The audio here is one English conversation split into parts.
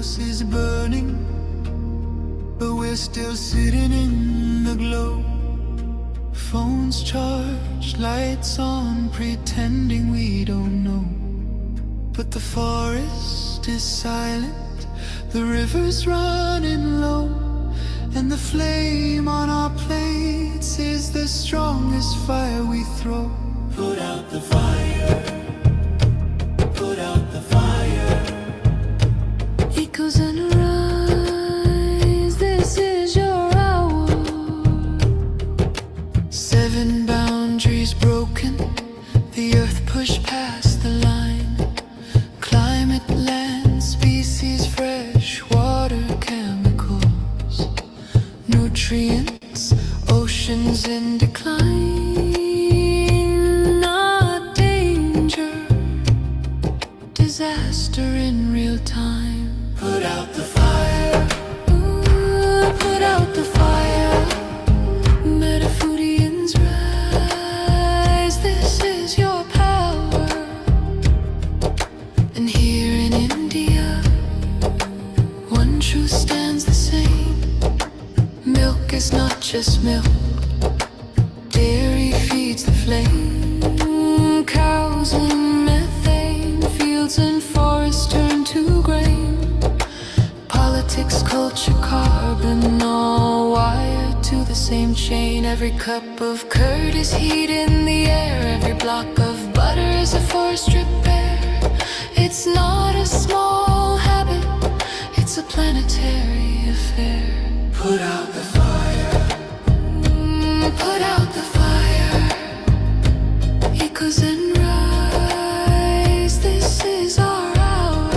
house is burning, but we're still sitting in the glow. Phones charged, lights on, pretending we don't know. But the forest is silent, the river's running low, and the flame on our plates is the strongest fire we throw. Put out the fire, put out the fire. Echoes and rise, this is your hour. 7 boundaries broken, the earth pushed past the line. Climate, land, species, fresh water, chemicals, nutrients, oceans in decline. Not danger, disaster in real time. Put out the fire, ooh, put out the fire. Metafoodians rise, this is your power. And here in India, one truth stands the same. Milk is not just milk, dairy feeds the flame. Cows and methane, fields and forests turn to grain. Politics, culture, carbon, all wired to the same chain. Every cup of curd is heat in the air, every block of butter is a forest repair. It's not a small habit, it's a planetary affair. Put out the fire, put out the fire. Echoes and rise, this is our hour.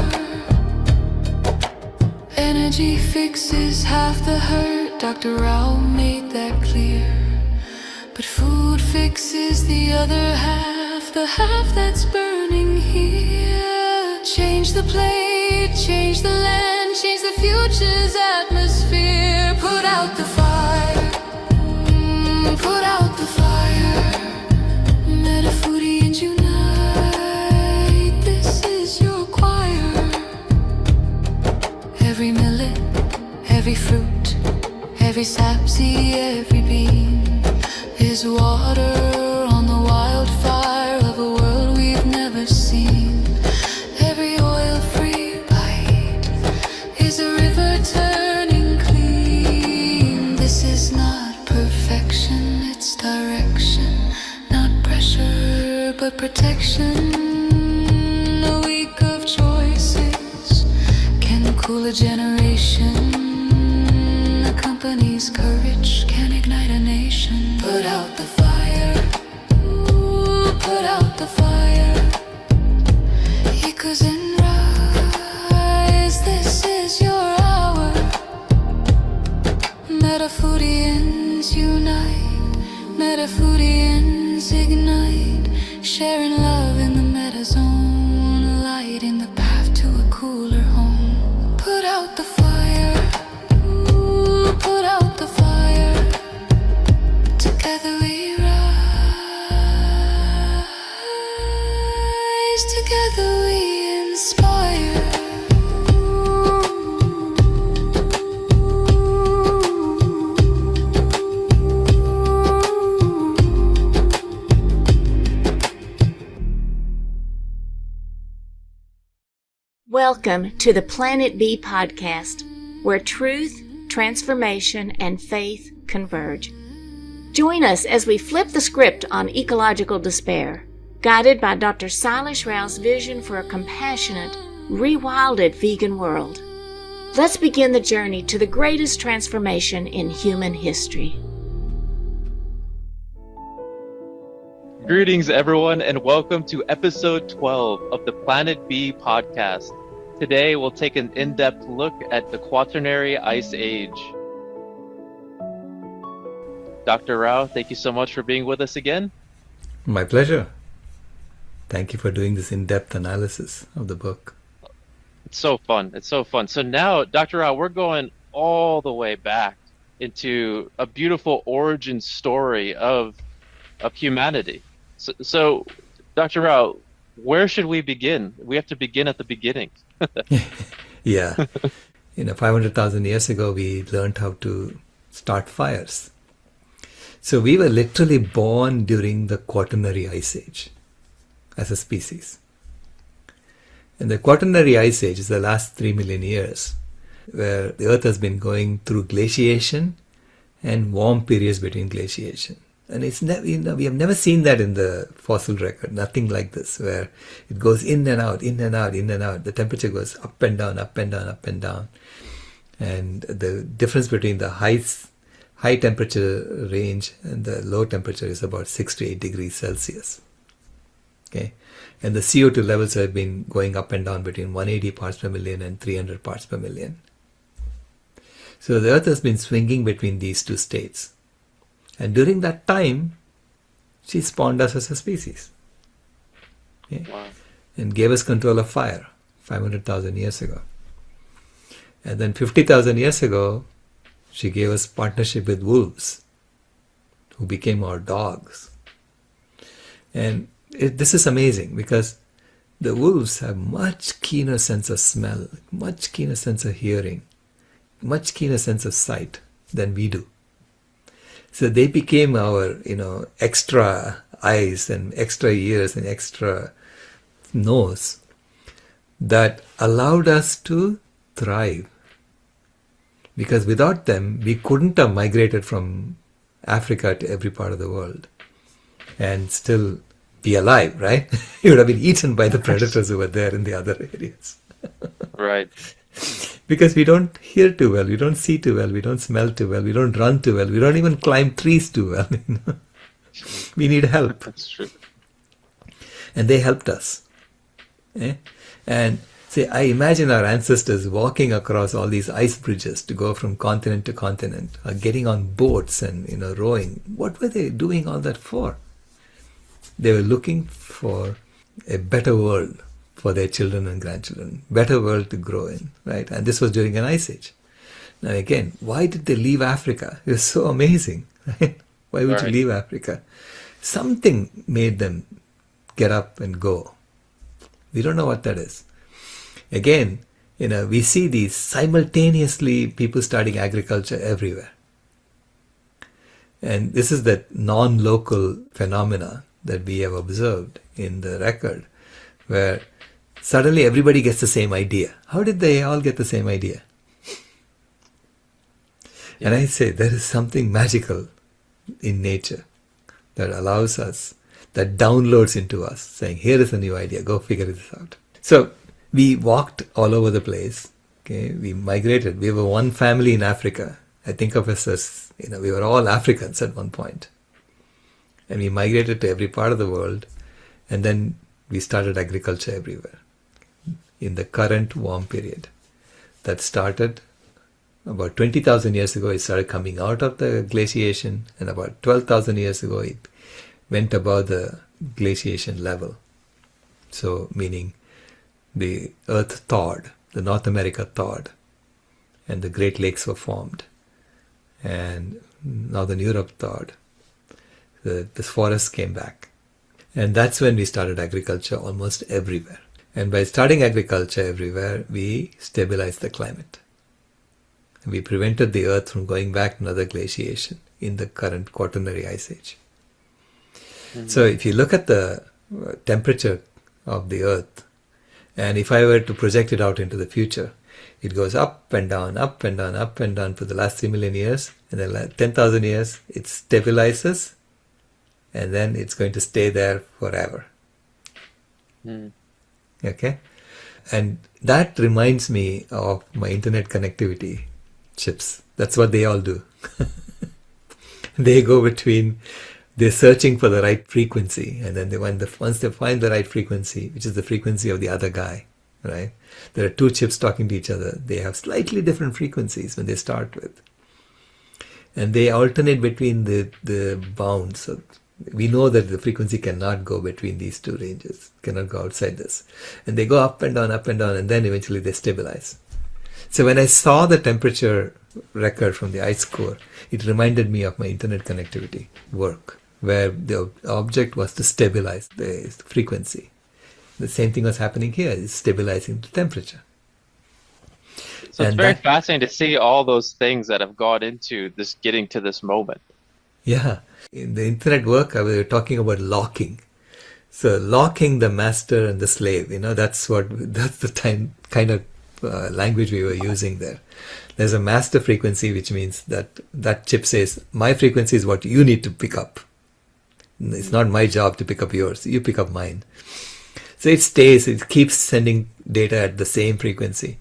Energy fixes half the hurt, Dr. Rao made that clear. But food fixes the other half, the half that's burning here. Change the plate, change the land, change the future's atmosphere. Put out the fire, put out the fire. Metafoodians unite, this is your choir. Every millet, every fruit, every sapseed, every bean is water on the wildfire of a world we've never seen. Every oil-free bite is a river turning clean. This is not perfection, it's direction. Not pressure, but protection. A week of choices can cool a generation. A company's courage can ignite a nation. Put out the fire, ooh, put out the fire. Echoes and rise, this is your hour. Metafoodians unite, Metafoodians ignite, sharing love in the metazone, lighting the path to a cooler home. Put out the fire, ooh, put out the fire. Together we rise, together we inspire. Welcome to the Planet B podcast, where truth, transformation, and faith converge. Join us as we flip the script on ecological despair, guided by Dr. Sailesh Rao's vision for a compassionate, rewilded vegan world. Let's begin the journey to the greatest transformation in human history. Greetings, everyone, and welcome to episode 12 of the Planet B podcast. Today, we'll take an in-depth look at the Quaternary Ice Age. Dr. Rao, thank you so much for being with us again. My pleasure. Thank you for doing this in-depth analysis of the book. It's so fun. It's so fun. So now, Dr. Rao, we're going all the way back into a beautiful origin story of humanity. So, Dr. Rao, where should we begin? We have to begin at the beginning. Yeah. 500,000 years ago, we learned how to start fires. So we were literally born during the Quaternary Ice Age as a species. And the Quaternary Ice Age is the last 3 million years, where the Earth has been going through glaciation and warm periods between glaciation. And it's we have never seen that in the fossil record, nothing like this, where it goes in and out, in and out, in and out. The temperature goes up and down, up and down, up and down. And the difference between the high temperature range and the low temperature is about 6 to 8 degrees Celsius. Okay, and the CO2 levels have been going up and down between 180 parts per million and 300 parts per million. So the Earth has been swinging between these two states. And during that time, she spawned us as a species. Okay? Wow. And gave us control of fire 500,000 years ago. And then 50,000 years ago, she gave us partnership with wolves, who became our dogs. And this is amazing, because the wolves have much keener sense of smell, much keener sense of hearing, much keener sense of sight than we do. So they became our, extra eyes and extra ears and extra nose that allowed us to thrive. Because without them, we couldn't have migrated from Africa to every part of the world and still be alive, right? You would have been eaten by the predators who were there in the other areas. Right. Because we don't hear too well, we don't see too well, we don't smell too well, we don't run too well, we don't even climb trees too well. We need help. That's true. And they helped us. And say, I imagine our ancestors walking across all these ice bridges to go from continent to continent, or getting on boats and rowing. What were they doing all that for? They were looking for a better world for their children and grandchildren, better world to grow in, right? And this was during an ice age. Now again, why did they leave Africa? It was so amazing, right? Why would you leave Africa? Something made them get up and go. We don't know what that is. Again, we see these simultaneously people starting agriculture everywhere. And this is that non-local phenomena that we have observed in the record, where suddenly everybody gets the same idea. How did they all get the same idea? And I say there is something magical in nature that allows us, that downloads into us, saying, here is a new idea, go figure this out. So we walked all over the place. Okay, we migrated. We were one family in Africa. I think of us as, we were all Africans at one point. And we migrated to every part of the world. And then we started agriculture everywhere in the current warm period. That started about 20,000 years ago. It started coming out of the glaciation. And about 12,000 years ago, it went above the glaciation level. So meaning the earth thawed, the North America thawed, and the Great Lakes were formed. And Northern Europe thawed. The forests came back. And that's when we started agriculture almost everywhere. And by starting agriculture everywhere, we stabilized the climate. We prevented the earth from going back to another glaciation in the current Quaternary Ice Age. Mm-hmm. So if you look at the temperature of the earth, and if I were to project it out into the future, it goes up and down, up and down, up and down for the last 3 million years. And then 10,000 years, it stabilizes. And then it's going to stay there forever. Mm. Okay? And that reminds me of my internet connectivity chips. That's what they all do. They go between, they're searching for the right frequency. And then once they find the right frequency, which is the frequency of the other guy, right? There are two chips talking to each other. They have slightly different frequencies when they start with. And they alternate between the bounds. So we know that the frequency cannot go between these two ranges, cannot go outside this. And they go up and down, and then eventually they stabilize. So when I saw the temperature record from the ice core, it reminded me of my internet connectivity work, where the object was to stabilize the frequency. The same thing was happening here, is stabilizing the temperature. So it's And very that, fascinating to see all those things that have gone into this getting to this moment. yeah, in the infinite work, we were talking about locking. So locking the master and the slave, that's the kind of language we were using there. There's a master frequency, which means that chip says, my frequency is what you need to pick up. It's not my job to pick up yours. You pick up mine. So it keeps sending data at the same frequency.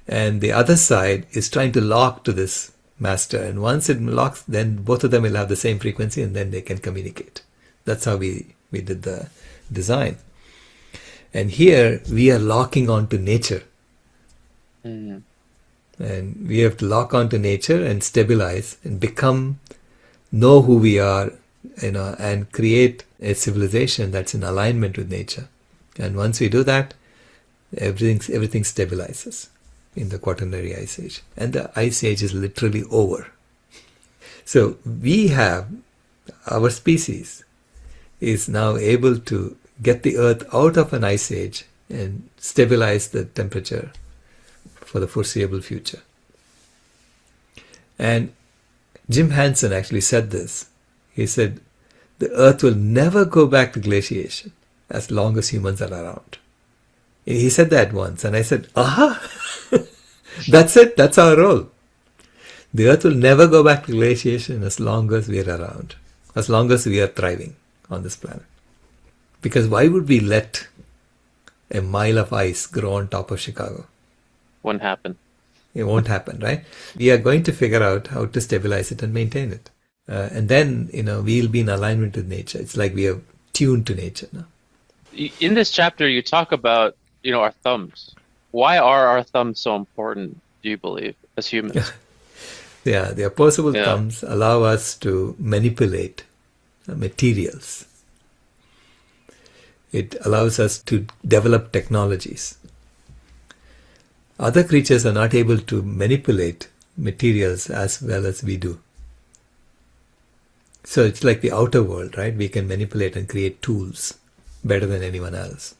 And the other side is trying to lock to this master. And once it locks, then both of them will have the same frequency and then they can communicate. That's how we did the design. And here we are locking onto nature. Mm. And we have to lock onto nature and stabilize and know who we are, and create a civilization that's in alignment with nature. And once we do that, everything stabilizes in the Quaternary Ice Age. And the Ice Age is literally over. So our species is now able to get the Earth out of an Ice Age and stabilize the temperature for the foreseeable future. And Jim Hansen actually said this. He said, the Earth will never go back to glaciation as long as humans are around. He said that once, and I said, aha, that's it, that's our role. The Earth will never go back to glaciation as long as we are around, as long as we are thriving on this planet. Because why would we let a mile of ice grow on top of Chicago? Wouldn't happen. It won't happen, right? We are going to figure out how to stabilize it and maintain it. And then, we'll be in alignment with nature. It's like we are tuned to nature now. In this chapter, you talk about, our thumbs. Why are our thumbs so important, do you believe, as humans? Yeah, the opposable thumbs allow us to manipulate materials. It allows us to develop technologies. Other creatures are not able to manipulate materials as well as we do. So it's like the outer world, right? We can manipulate and create tools better than anyone else.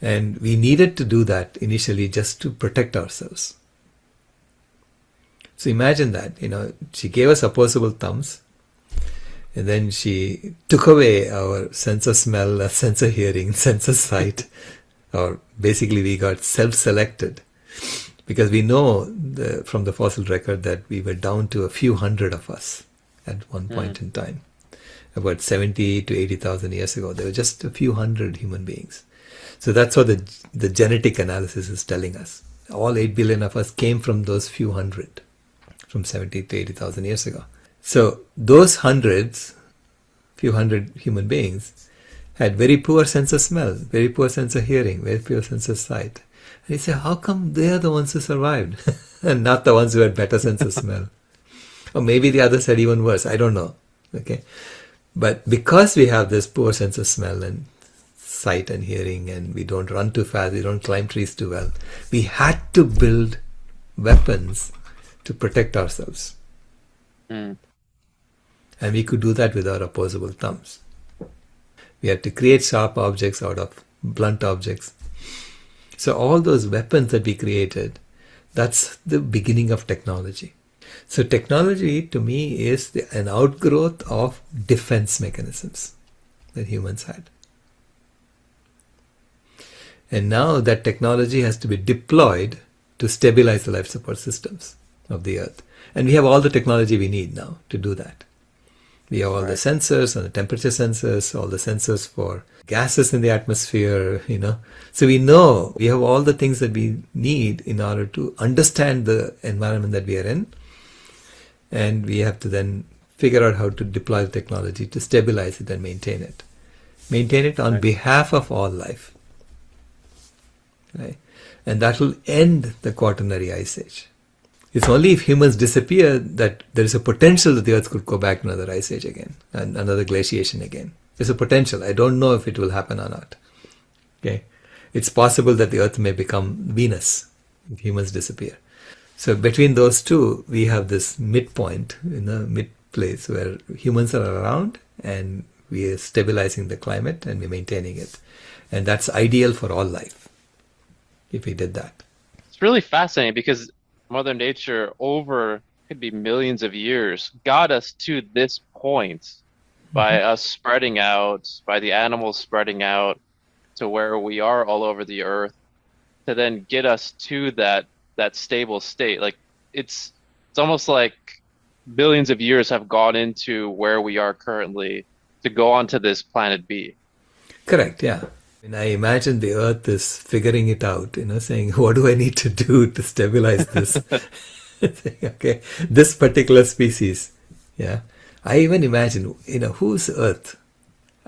And we needed to do that initially just to protect ourselves. So imagine that, she gave us opposable thumbs, and then she took away our sense of smell, our sense of hearing, sense of sight, or basically we got self-selected. Because we know from the fossil record that we were down to a few hundred of us at one point in time. About 70 to 80,000 years ago, there were just a few hundred human beings. So that's what the genetic analysis is telling us. All 8 billion of us came from those few hundred, from 70 to 80,000 years ago. So those few hundred human beings, had very poor sense of smell, very poor sense of hearing, very poor sense of sight. And you say, how come they are the ones who survived and not the ones who had better sense of smell? Or maybe the others had even worse. I don't know. Okay, but because we have this poor sense of smell and sight and hearing, and we don't run too fast, we don't climb trees too well, we had to build weapons to protect ourselves. And we could do that with our opposable thumbs. We had to create sharp objects out of blunt objects. So all those weapons that we created, that's the beginning of technology. So technology to me is an outgrowth of defense mechanisms that humans had. And now that technology has to be deployed to stabilize the life support systems of the Earth. And we have all the technology we need now to do that. We have all the sensors and the temperature sensors, all the sensors for gases in the atmosphere, So we know we have all the things that we need in order to understand the environment that we are in. And we have to then figure out how to deploy the technology to stabilize it and maintain it. Maintain it on behalf of all life. Right? And that will end the Quaternary Ice Age. It's only if humans disappear that there is a potential that the Earth could go back to another ice age again, and another glaciation again. There's a potential. I don't know if it will happen or not. Okay, it's possible that the Earth may become Venus if humans disappear. So between those two, we have this midpoint, mid place where humans are around and we are stabilizing the climate and we're maintaining it. And that's ideal for all life if we did that. It's It's really fascinating because Mother Nature, over could be millions of years, got us to this point by us spreading out, by the animals spreading out to where we are all over the earth, to then get us to that stable state. Like it's almost like billions of years have gone into where we are currently to go onto this planet B. Correct, yeah. And I imagine the Earth is figuring it out, saying, what do I need to do to stabilize this? Saying, okay, this particular species. Yeah. I even imagine, whose Earth?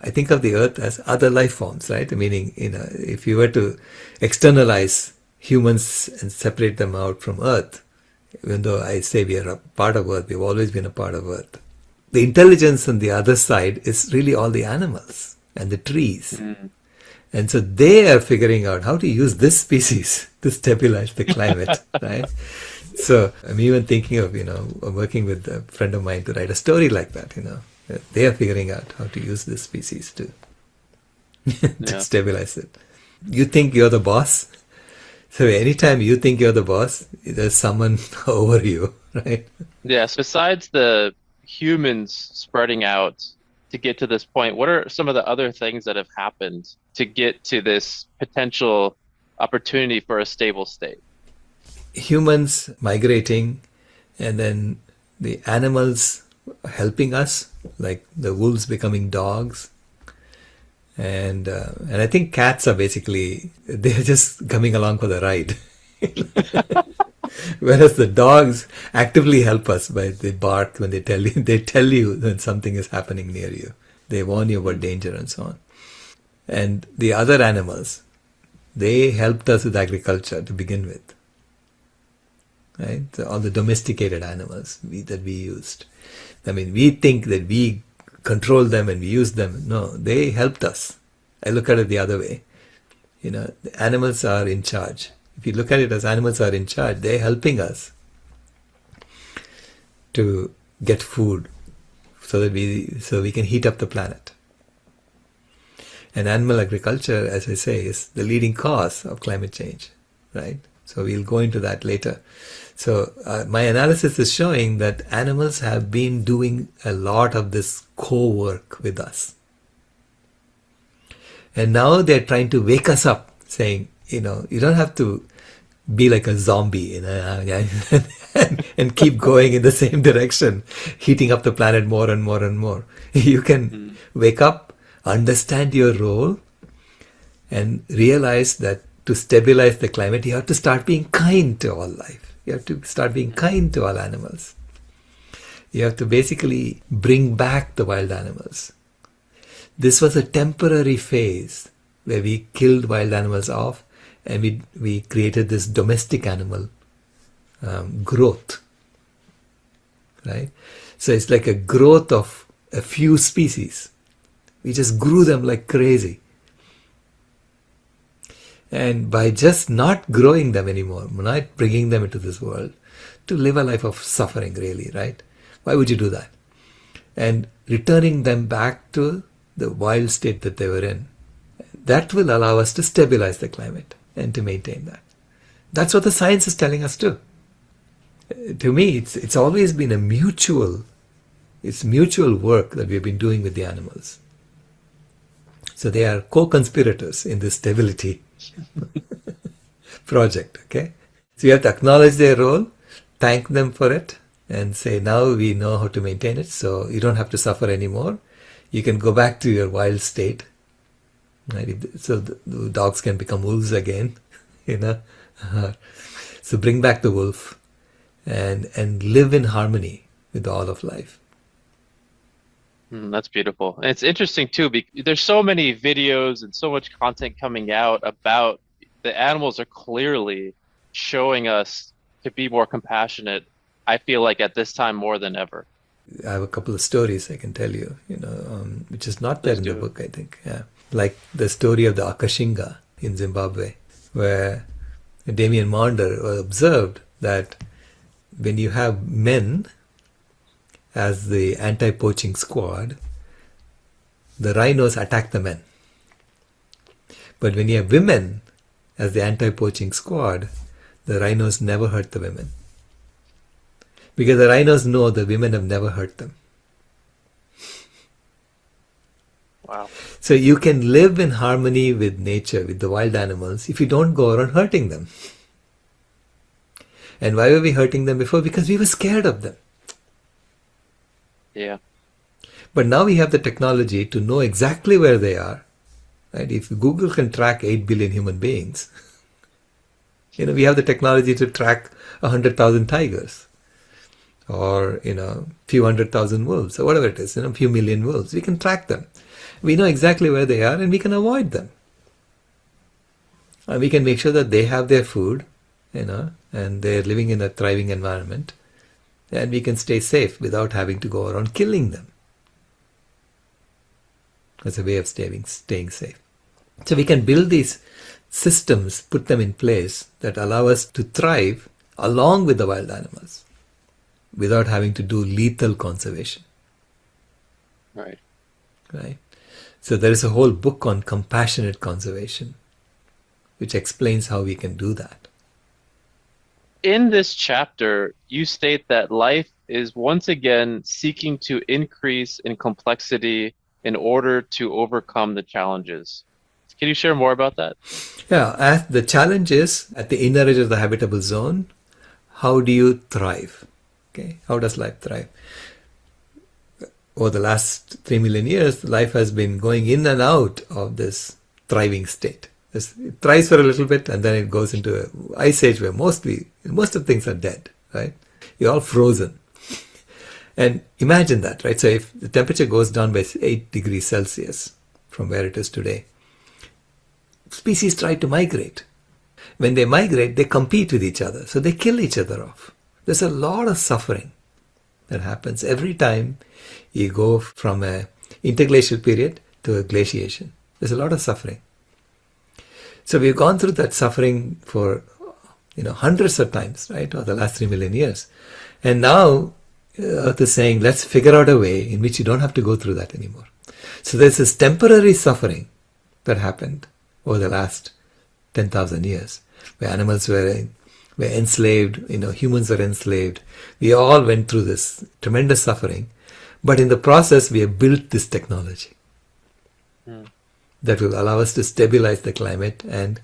I think of the Earth as other life forms, right? Meaning, if you were to externalize humans and separate them out from Earth, even though I say we are a part of Earth, we've always been a part of Earth. The intelligence on the other side is really all the animals and the trees. Mm. And so they are figuring out how to use this species to stabilize the climate, right? So I'm even thinking of, working with a friend of mine to write a story like that, They are figuring out how to use this species to, to stabilize it. You think you're the boss? So anytime you think you're the boss, there's someone over you, right? Yes. Besides the humans spreading out to get to this point, what are some of the other things that have happened to get to this potential opportunity for a stable state? Humans migrating, and then the animals helping us, like the wolves becoming dogs. And I think cats are basically, they're just coming along for the ride. Whereas the dogs actively help us by they bark when they tell you that something is happening near you. They warn you about danger and so on. And the other animals, they helped us with agriculture to begin with. Right? So all the domesticated animals that we used. I mean, we think that we control them and we use them. No, they helped us. I look at it the other way. The animals are in charge. If you look at it as animals are in charge, they're helping us to get food so we can heat up the planet. And animal agriculture, as I say, is the leading cause of climate change, right? So we'll go into that later. So my analysis is showing that animals have been doing a lot of this co-work with us. And now they're trying to wake us up, saying, you don't have to be like a zombie, and keep going in the same direction, heating up the planet more and more and more. You can wake up, understand your role, and realize that to stabilize the climate, you have to start being kind to all life. You have to start being kind to all animals. You have to basically bring back the wild animals. This was a temporary phase where we killed wild animals off and we created this domestic animal growth, right? So it's like a growth of a few species. We just grew them like crazy. And by just not growing them anymore, not bringing them into this world to live a life of suffering, really, right? Why would you do that? And returning them back to the wild state that they were in, that will allow us to stabilize the climate and to maintain that. That's what the science is telling us too. To me, it's always been mutual work that we've been doing with the animals. So they are co-conspirators in this stability project, okay? So you have to acknowledge their role, thank them for it, and say, now we know how to maintain it, so you don't have to suffer anymore. You can go back to your wild state. Right? So the dogs can become wolves again, So bring back the wolf and live in harmony with all of life. That's beautiful. And it's interesting too, because there's so many videos and so much content coming out about the animals are clearly showing us to be more compassionate. I feel like at this time more than ever. I have a couple of stories I can tell you, which is not there in the book, I think. Yeah, like the story of the Akashinga in Zimbabwe, where Damien Maunder observed that when you have men as the anti-poaching squad, the rhinos attack the men. But when you have women as the anti-poaching squad, the rhinos never hurt the women. Because the rhinos know the women have never hurt them. Wow. So you can live in harmony with nature, with the wild animals, if you don't go around hurting them. And why were we hurting them before? Because we were scared of them. Yeah. But now we have the technology to know exactly where they are. Right? If Google can track 8 billion human beings, we have the technology to track 100,000 tigers or, few 100,000 wolves or whatever it is, a few million wolves. We can track them. We know exactly where they are and we can avoid them. And we can make sure that they have their food, and they're living in a thriving environment. And we can stay safe without having to go around killing them. As a way of staying safe. So we can build these systems, put them in place that allow us to thrive along with the wild animals without having to do lethal conservation. Right. Right. So there is a whole book on compassionate conservation, which explains how we can do that. In this chapter, you state that life is once again seeking to increase in complexity in order to overcome the challenges. Can you share more about that? Yeah, as the challenge is at the inner edge of the habitable zone, how do you thrive? Okay, how does life thrive? Over the last 3 million years, life has been going in and out of this thriving state. It thrives for a little bit and then it goes into an ice age where most of things are dead, right? You're all frozen. And imagine that, right? So if the temperature goes down by 8 degrees Celsius from where it is today, species try to migrate. When they migrate, they compete with each other. So they kill each other off. There's a lot of suffering that happens every time you go from an interglacial period to a glaciation. There's a lot of suffering. So we've gone through that suffering for hundreds of times, right, over the last 3 million years. And now Earth is saying, let's figure out a way in which you don't have to go through that anymore. So there's this temporary suffering that happened over the last 10,000 years, where animals were enslaved, humans were enslaved. We all went through this tremendous suffering. But in the process, we have built this technology that will allow us to stabilize the climate and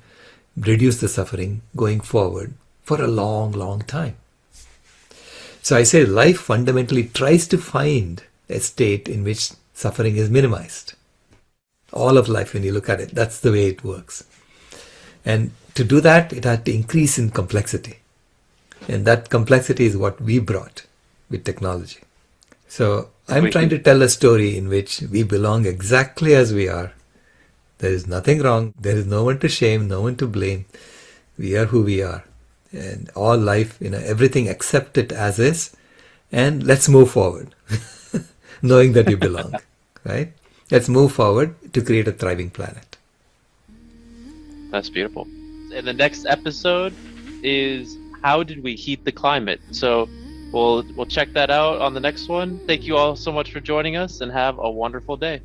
reduce the suffering going forward for a long, long time. So I say life fundamentally tries to find a state in which suffering is minimized. All of life, when you look at it, that's the way it works. And to do that, it had to increase in complexity. And that complexity is what we brought with technology. So I'm trying to tell a story in which we belong exactly as we are. There is nothing wrong. There is no one to shame, no one to blame. We are who we are. And all life, everything accept it as is. And let's move forward, knowing that you belong, right? Let's move forward to create a thriving planet. That's beautiful. And the next episode is how did we heat the climate? So we'll check that out on the next one. Thank you all so much for joining us and have a wonderful day.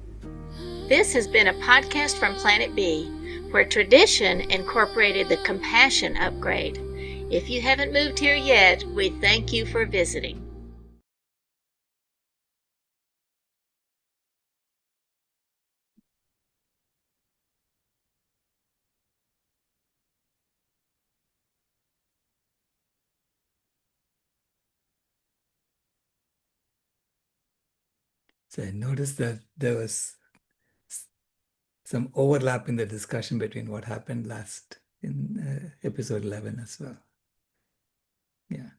This has been a podcast from Planet B, where tradition incorporated the compassion upgrade. If you haven't moved here yet, we thank you for visiting. So I noticed that there was some overlap in the discussion between what happened last in episode 11 as well. Yeah.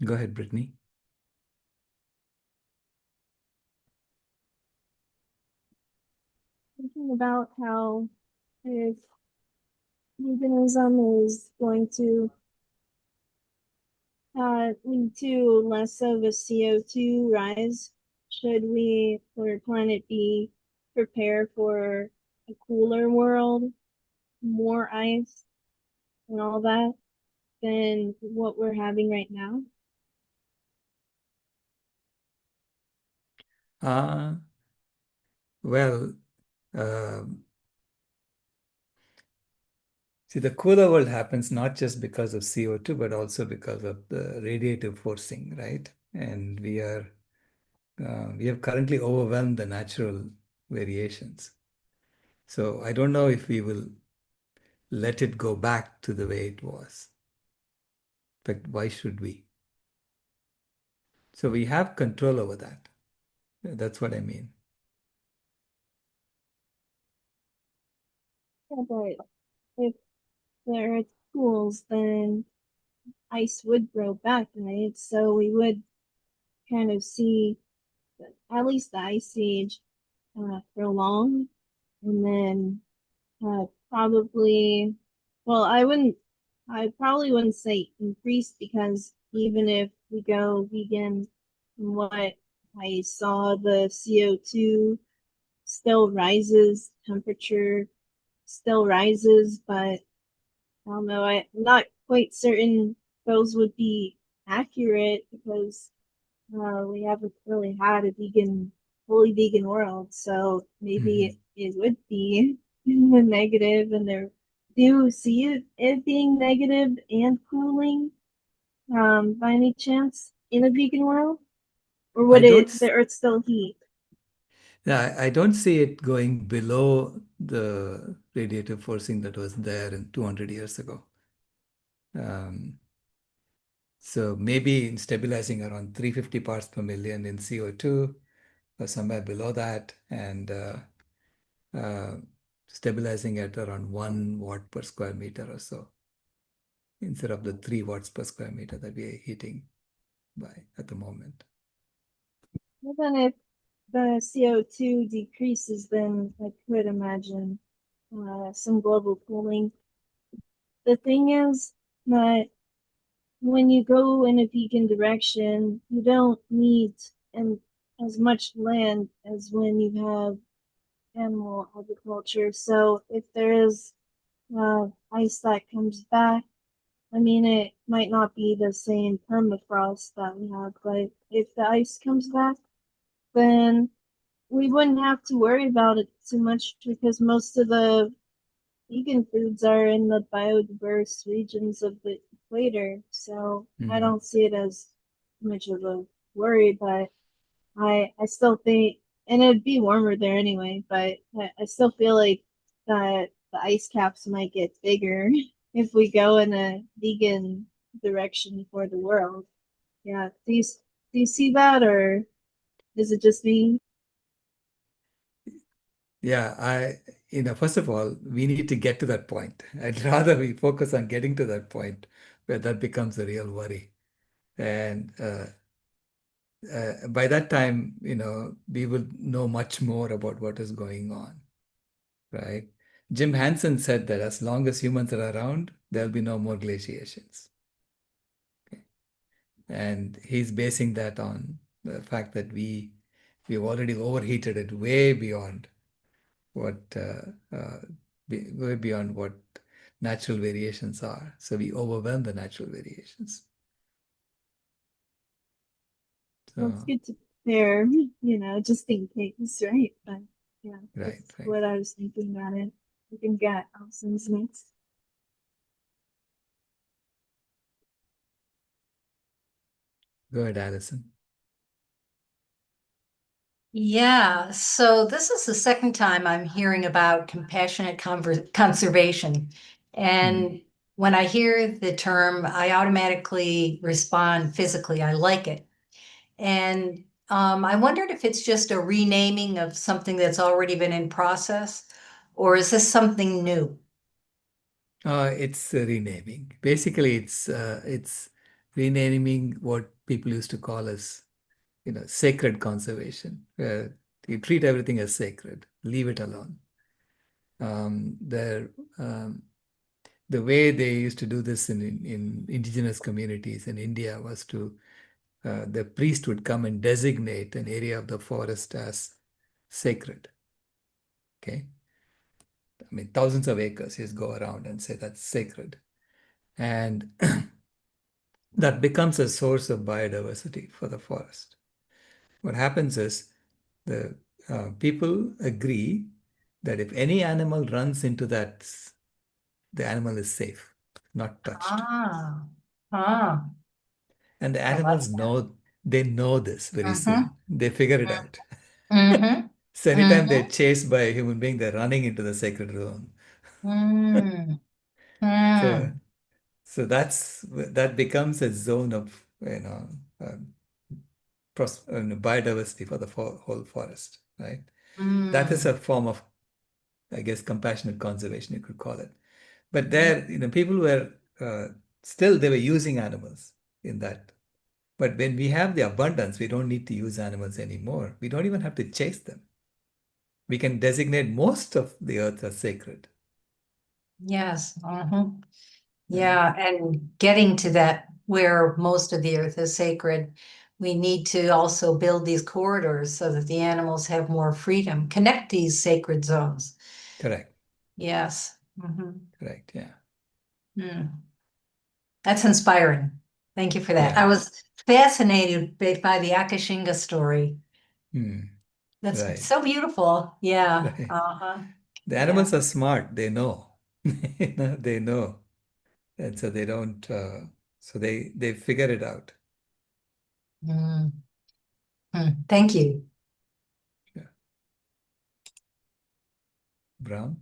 Go ahead, Brittany. Thinking about how if veganism is going to lead to less of a CO2 rise, should we, for Planet B, prepare for a cooler world, more ice, and all that than what we're having right now? Uh, well, um see, the cooler world happens not just because of CO2, but also because of the radiative forcing, right? And we have currently overwhelmed the natural variations. So I don't know if we will let it go back to the way it was. In fact, why should we? So we have control over that. That's what I mean. Yeah, but if the Earth cools, then ice would grow back, right? So we would kind of see at least the ice age prolong, and then probably, well, I probably wouldn't say increase because even if we go vegan, from what I saw, the CO2 still rises, temperature still rises, but I don't know, I'm not quite certain those would be accurate because we haven't really had a fully vegan world, so maybe Mhm. it would be negative, and there do you see it being negative and cooling by any chance in a vegan world, or I would don't, the Earth still heat? yeah, I don't see it going below the radiative forcing that was there in 200 years ago. Um, so maybe stabilizing around 350 parts per million in CO2 or somewhere below that, and uh, stabilizing at around 1 watt per square meter or so, instead of the 3 watts per square meter that we are heating by at the moment. Well, then if the CO2 decreases, then I could imagine some global cooling. The thing is that when you go in a vegan direction, you don't need and as much land as when you have animal agriculture. So if there is ice that comes back, I mean, it might not be the same permafrost that we have, but if the ice comes back, then we wouldn't have to worry about it too much because most of the vegan foods are in the biodiverse regions of the equator, so I Mhm. don't see it as much of a worry, but I still think, and it'd be warmer there anyway, but I still feel like that the ice caps might get bigger if we go in a vegan direction for the world. Yeah, do you see that, or is it just me? Yeah, first of all, we need to get to that point. I'd rather we focus on getting to that point where that becomes a real worry. And by that time, we will know much more about what is going on, right? Jim Hansen said that as long as humans are around, there'll be no more glaciations. And he's basing that on the fact that we've already overheated it way beyond what way beyond what natural variations are. So we overwhelm the natural variations. Well, it's So good to prepare, just in case, right? But yeah, right, that's right. what I was thinking about it. We can get Allison's next. Go ahead, Allison. Yeah, so this is the second time I'm hearing about compassionate conservation. Hmm. And when I hear the term, I automatically respond physically. I like it. And I wondered if it's just a renaming of something that's already been in process, or is this something new? It's renaming. Basically, it's renaming what people used to call as sacred conservation, where you treat everything as sacred, leave it alone. Um, there, um, the way they used to do this in indigenous communities in India was to the priest would come and designate an area of the forest as sacred. Okay, I mean thousands of acres. Just go around and say that's sacred, and that becomes a source of biodiversity for the forest. What happens is The people agree that if any animal runs into that, the animal is safe, not touched. Ah, ah, And the I like animals know, they know this very that. soon. They figure it out. Mm-hmm. So anytime they're Mm-hmm. chased by a human being, they're running into the sacred zone. Mm-hmm. So Mm. so that becomes a zone of um, biodiversity for the whole forest, right? That is a Mm. form of, I guess, compassionate conservation, you could call it. But Yeah. there, people were still they were using animals in that. But when we have the abundance, we don't need to use animals anymore. We don't even have to chase them. We can designate most of the earth as sacred. Yes. Mm-hmm. Right? Yeah, and getting to that where most of the earth is sacred, we need to also build these corridors so that the animals have more freedom, connect these sacred zones. Correct. Yes. Mm-hmm. Correct. Yeah. Mm. That's inspiring. Thank you for that. I Yeah. was fascinated by the Akashinga story. Hmm. That's Right. so beautiful. Yeah. Right. Uh-huh. The Yeah. animals are smart. They know. They know. And so they don't, so they figure it out. Mm. Mm. Thank you. Yeah. Brown?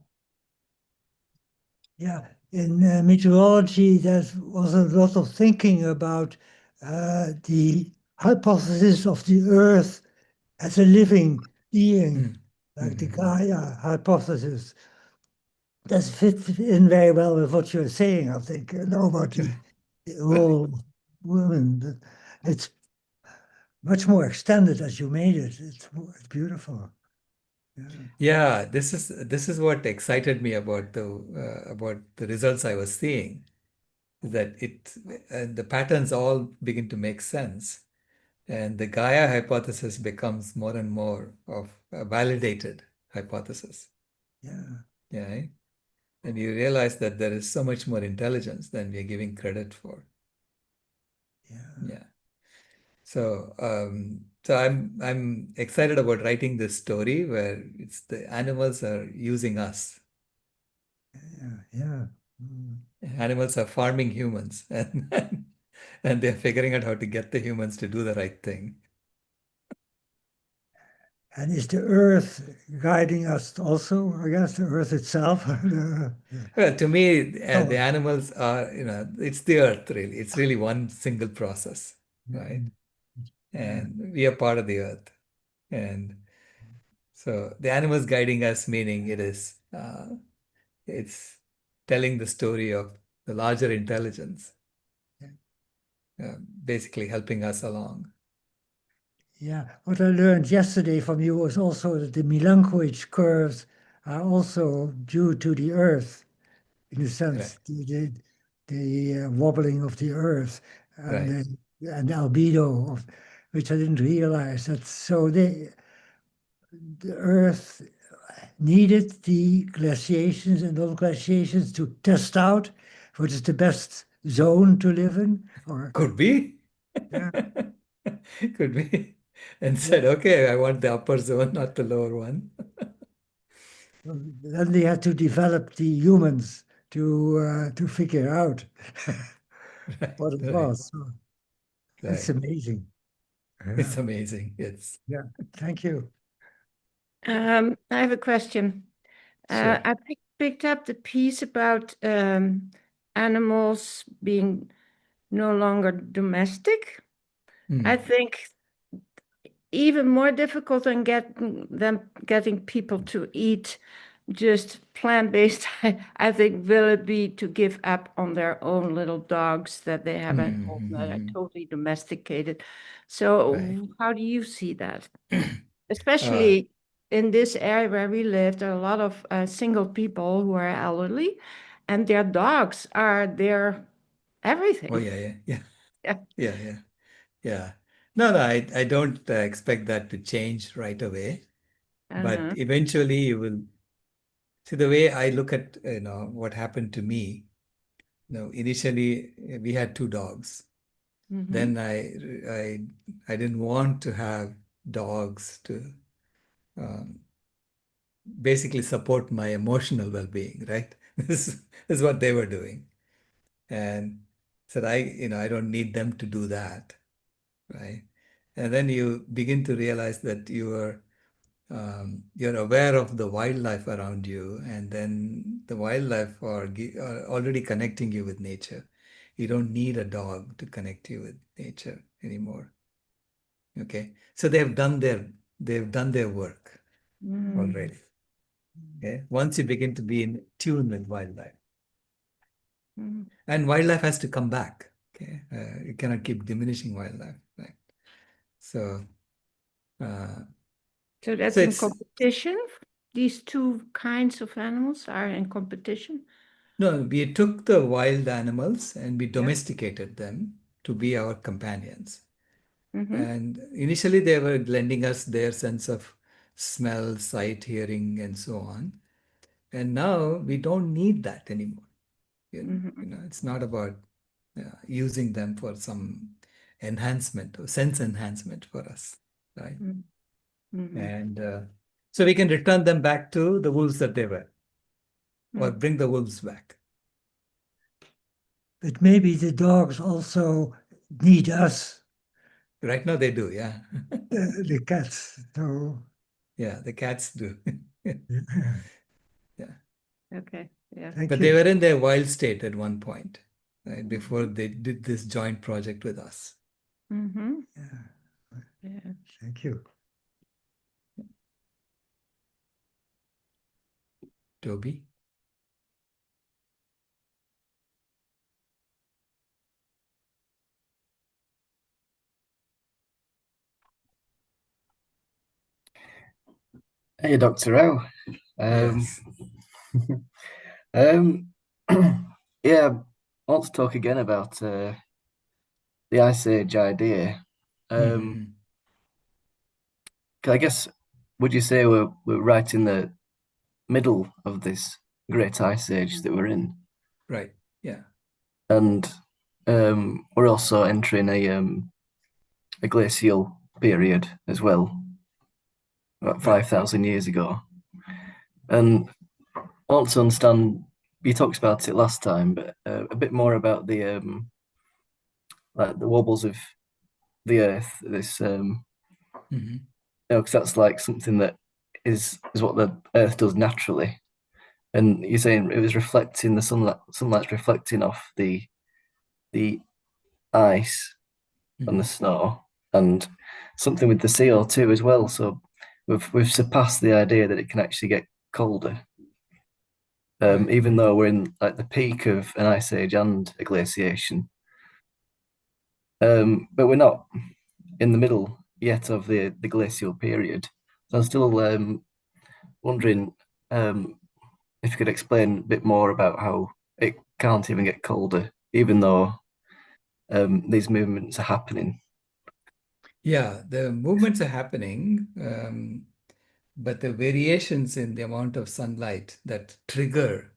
Yeah, in meteorology, there was a lot of thinking about the hypothesis of the Earth as a living being, Mm. like the Mm-hmm. Gaia hypothesis. That fits in very well with what you're saying, I think, about the Right. role of women. It's much more extended as you made it. It's beautiful. Yeah, Yeah, this is what excited me about the results I was seeing, that the patterns all begin to make sense, and the Gaia hypothesis becomes more and more of a validated hypothesis. yeah, Yeah, right? And you realize that there is so much more intelligence than we are giving credit for. yeah, Yeah. So I'm excited about writing this story where it's the animals are using us. yeah, yeah. Mm. Animals are farming humans, and they're figuring out how to get the humans to do the right thing. And is the earth guiding us also? I guess the earth itself. Well, to me, the Oh, animals are, it's the earth really. It's really one single process, right? mm, yeah, And we are part of the earth. And so the animals guiding us, meaning it's telling the story of the larger intelligence, yeah. basically helping us along. Yeah. What I learned yesterday from you was also that the Milankovitch curves are also due to the earth, in a sense, Right, the wobbling of the earth and right. and the albedo, which I didn't realize. That so the earth needed the glaciations and those glaciations to test out what is the best zone to live in, or Could be. yeah, Could be. And yeah. said, okay, I want the upper zone, not the lower one. Then they had to develop the humans to figure out Right, what it right, was. So that's right. amazing. Yeah, It's amazing. It's yeah. Thank you. I have a question. sure. I picked up the piece about animals being no longer domestic. I Mm, think even more difficult than getting people to eat just plant-based. I think will it be to give up on their own little dogs that they have at home that are mm. totally domesticated. Right. So how do you see that? Uh, Especially in this area where we live, there are a lot of single people who are elderly, and their dogs are their oh, everything. yeah, yeah, yeah, Yeah. yeah, yeah, yeah. No, no, I don't expect that to change right away. But Uh-huh. eventually you will see the way I look at, what happened to me. Initially we had two dogs. Mm-hmm. Then I didn't want to have dogs to. um, basically support my emotional well-being, right? This is what they were doing. And said, I don't need them to do that, right? And then you begin to realize that you're aware of the wildlife around you, and then the wildlife are already connecting you with nature. You don't need a dog to connect you with nature anymore. Okay, so they've done their work already. Okay, once you begin to be in tune with wildlife, and wildlife has to come back. Okay, you cannot keep diminishing wildlife, right? So, uh, So that's so in it's competition? These two kinds of animals are in competition? no, we took the wild animals and we Yeah. domesticated them to be our companions. Mm-hmm. And initially, they were lending us their sense of smell, sight, hearing, and so on. And now we don't need that anymore. It's not about using them for some enhancement or sense enhancement for us, right? Mm-hmm. And so we can return them back to the wolves that they were, or bring the wolves back. But maybe the dogs also need us, Right now they do, yeah. the cats. So Yeah, the cats do. Yeah. Okay, yeah. thank But they you. were in their wild state at one point, right, before they did this joint project with us. Mm-hmm. Yeah, Yeah. thank you. Toby? Hey, Dr. Rao. Yes. Um, yeah, I want to talk again about the Ice Age idea. Mhm. I guess, would you say we're right in the middle of this great Ice Age that we're in? Right. Yeah. And we're also entering a glacial period as well, about Right. 5,000 years ago. And I want to understand, you talked about it last time, but a bit more about the like the wobbles of the Earth. This Mhm. because that's like something that is what the Earth does naturally. And you're saying it was reflecting the sunlight's reflecting off the ice and the Mhm. snow, and something with the CO2 as well. So we've surpassed the idea that it can actually get colder, Right. even though we're in like the peak of an ice age and a glaciation. But we're not in the middle yet of the glacial period. So I'm still wondering if you could explain a bit more about how it can't even get colder, even though these movements are happening. Yeah, the movements are happening, but the variations in the amount of sunlight that trigger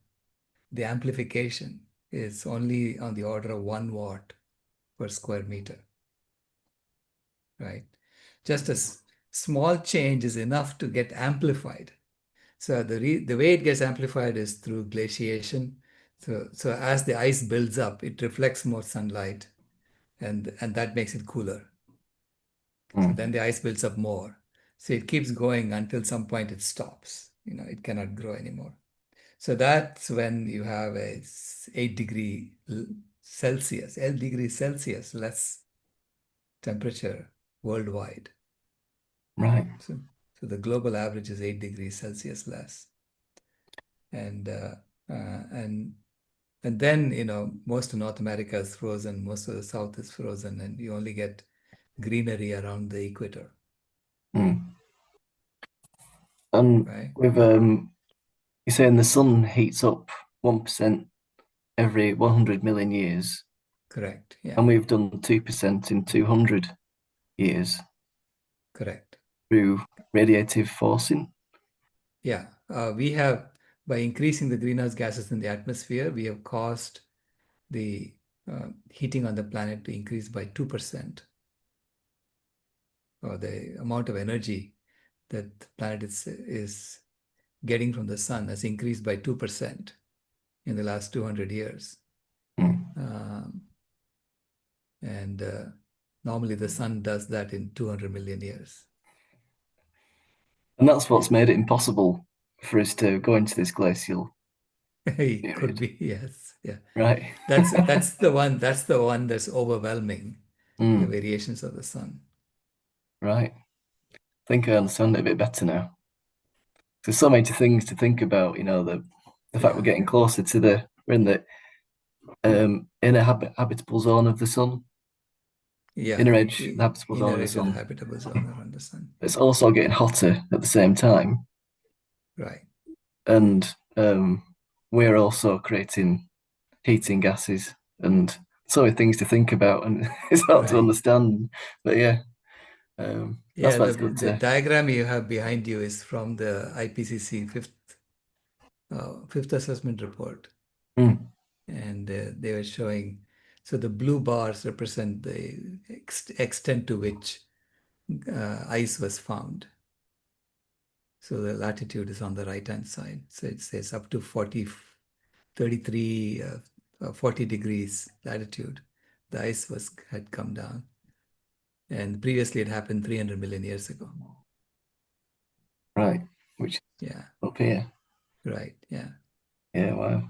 the amplification is only on the order of 1 watt per square meter, right? Just a small change is enough to get amplified. So the way it gets amplified is through glaciation. So as the ice builds up, it reflects more sunlight, and that makes it cooler. So Mm, then the ice builds up more. So it keeps going until some point it stops. It cannot grow anymore. So that's when you have a 8 degree Celsius, 8 degrees Celsius less temperature worldwide. right. So the global average is 8 degrees Celsius less. And and and then most of North America is frozen, most of the South is frozen, and you only get greenery around the equator, Mm. And right? with you're saying the sun heats up 1% every 100 million years, Correct. Yeah, and we've done 2% in 200 years correct. through radiative forcing. Yeah, we have, by increasing the greenhouse gases in the atmosphere, we have caused the heating on the planet to increase by 2%, or the amount of energy that the planet is getting from the sun has increased by 2% in the last 200 years. And normally the sun does that in 200 million years. And that's what's made it impossible for us to go into this glacial It could period, be, yes, yeah. right? That's the one that's overwhelming, the Mm, variations of the sun. right. I think I understand it a bit better now. There's so many things to think about, the fact we're Yeah, getting closer to we're in the inner habitable zone of the sun, yeah. inner edge, the habitable zone Inner of the edge of the sun. habitable zone around the sun. It's also getting hotter at the same time, Right. and we're also creating heating gases, and so many things to think about, and it's hard to Right. understand. But yeah, that's Yeah, why the it's good the to. diagram you have behind you is from the IPCC fifth assessment report, Mm, and they were showing. So the blue bars represent the extent to which ice was found. So the latitude is on the right hand side. So it says up to 33, 40 degrees latitude. The ice had come down. And previously it happened 300 million years ago. right, which Yeah, up here. right. Yeah. Yeah, wow.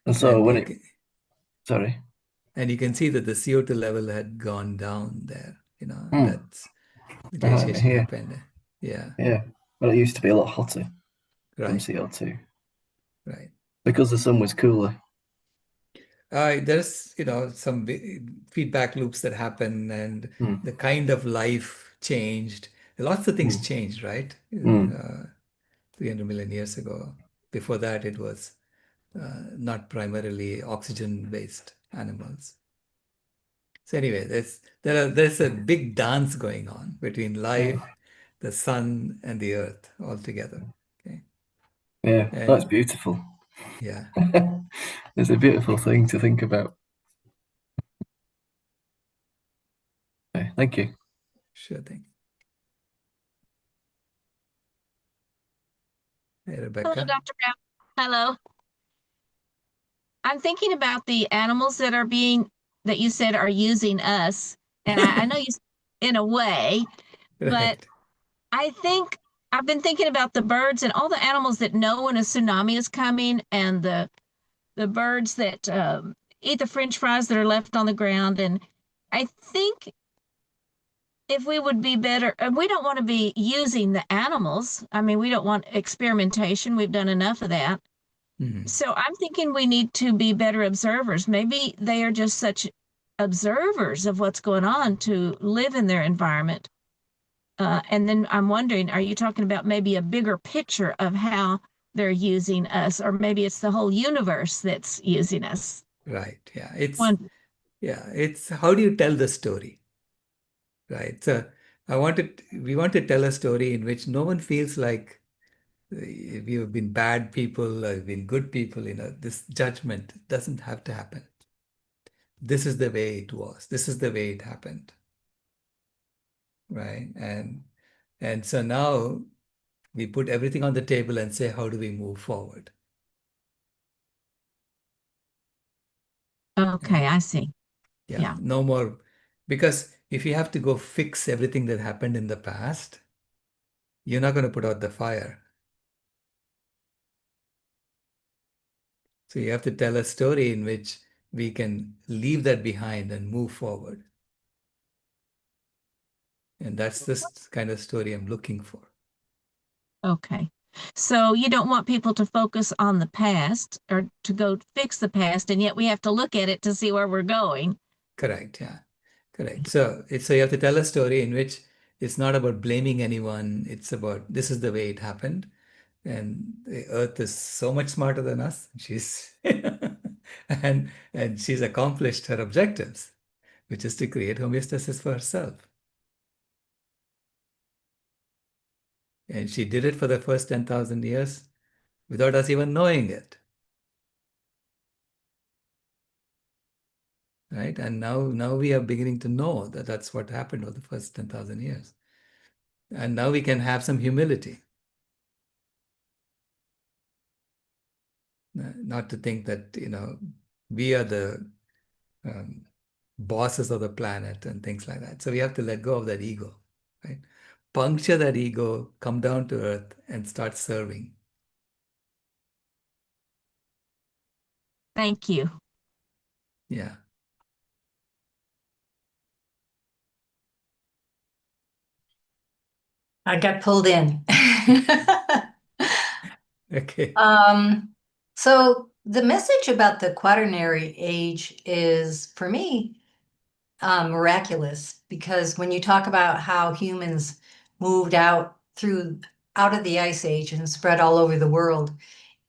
And so And when you it, can, sorry. and you can see that the CO2 level had gone down there. Hmm, That's the right, glaciation here. happened. Yeah, Yeah. Well, it used to be a lot hotter from right, CO2 right. because the sun was cooler. There's, some feedback loops that happen and Hmm, the kind of life changed. Lots of things hmm, changed, right? hmm. 300 million years ago. Before that, it was not primarily oxygen-based animals. So anyway, there's a big dance going on between Yeah, life, the sun, and the earth all together. Okay. yeah, that's And beautiful. yeah, It's a beautiful thing to think about. Okay, thank you. sure thing. Hey, Hello, Rebecca. Dr. Brown. Hello. I'm thinking about the animals that you said are using us. And I know you in a way, but Right. I think I've been thinking about the birds and all the animals that know when a tsunami is coming and the birds that eat the French fries that are left on the ground. And I think if we would be better, we don't want to be using the animals. I mean, we don't want experimentation. We've done enough of that. Mhm. So I'm thinking we need to be better observers. Maybe they are just such observers of what's going on to live in their environment. And then I'm wondering, are you talking about maybe a bigger picture of how they're using us, or maybe it's the whole universe that's using us? Right. Yeah. One, It's how do you tell the story? Right. So we want to tell a story in which no one feels like we have been bad people or been good people. This judgment doesn't have to happen. This is the way it was. This is the way it happened. Right. And so now we put everything on the table and say, how do we move forward? okay, And I see. yeah, Yeah. no more, because if you have to go fix everything that happened in the past, you're not going to put out the fire. So you have to tell a story in which we can leave that behind and move forward. And that's this kind of story I'm looking for. Okay. So you don't want people to focus on the past or to go fix the past, and yet we have to look at it to see where we're going. Correct. Yeah. Correct. So you have to tell a story in which it's not about blaming anyone. It's about this is the way it happened. And the earth is so much smarter than us. She's and she's accomplished her objectives, which is to create homeostasis for herself. And she did it for the first 10,000 years without us even knowing it. Right? And now we are beginning to know that that's what happened over the first 10,000 years. And now we can have some humility. Not to think that, we are the bosses of the planet and things like that. So we have to let go of that ego, right? Puncture that ego, come down to earth and start serving. Thank you. Yeah. I got pulled in. Okay. So the message about the quaternary age is, for me, miraculous, because when you talk about how humans moved out of the ice age and spread all over the world,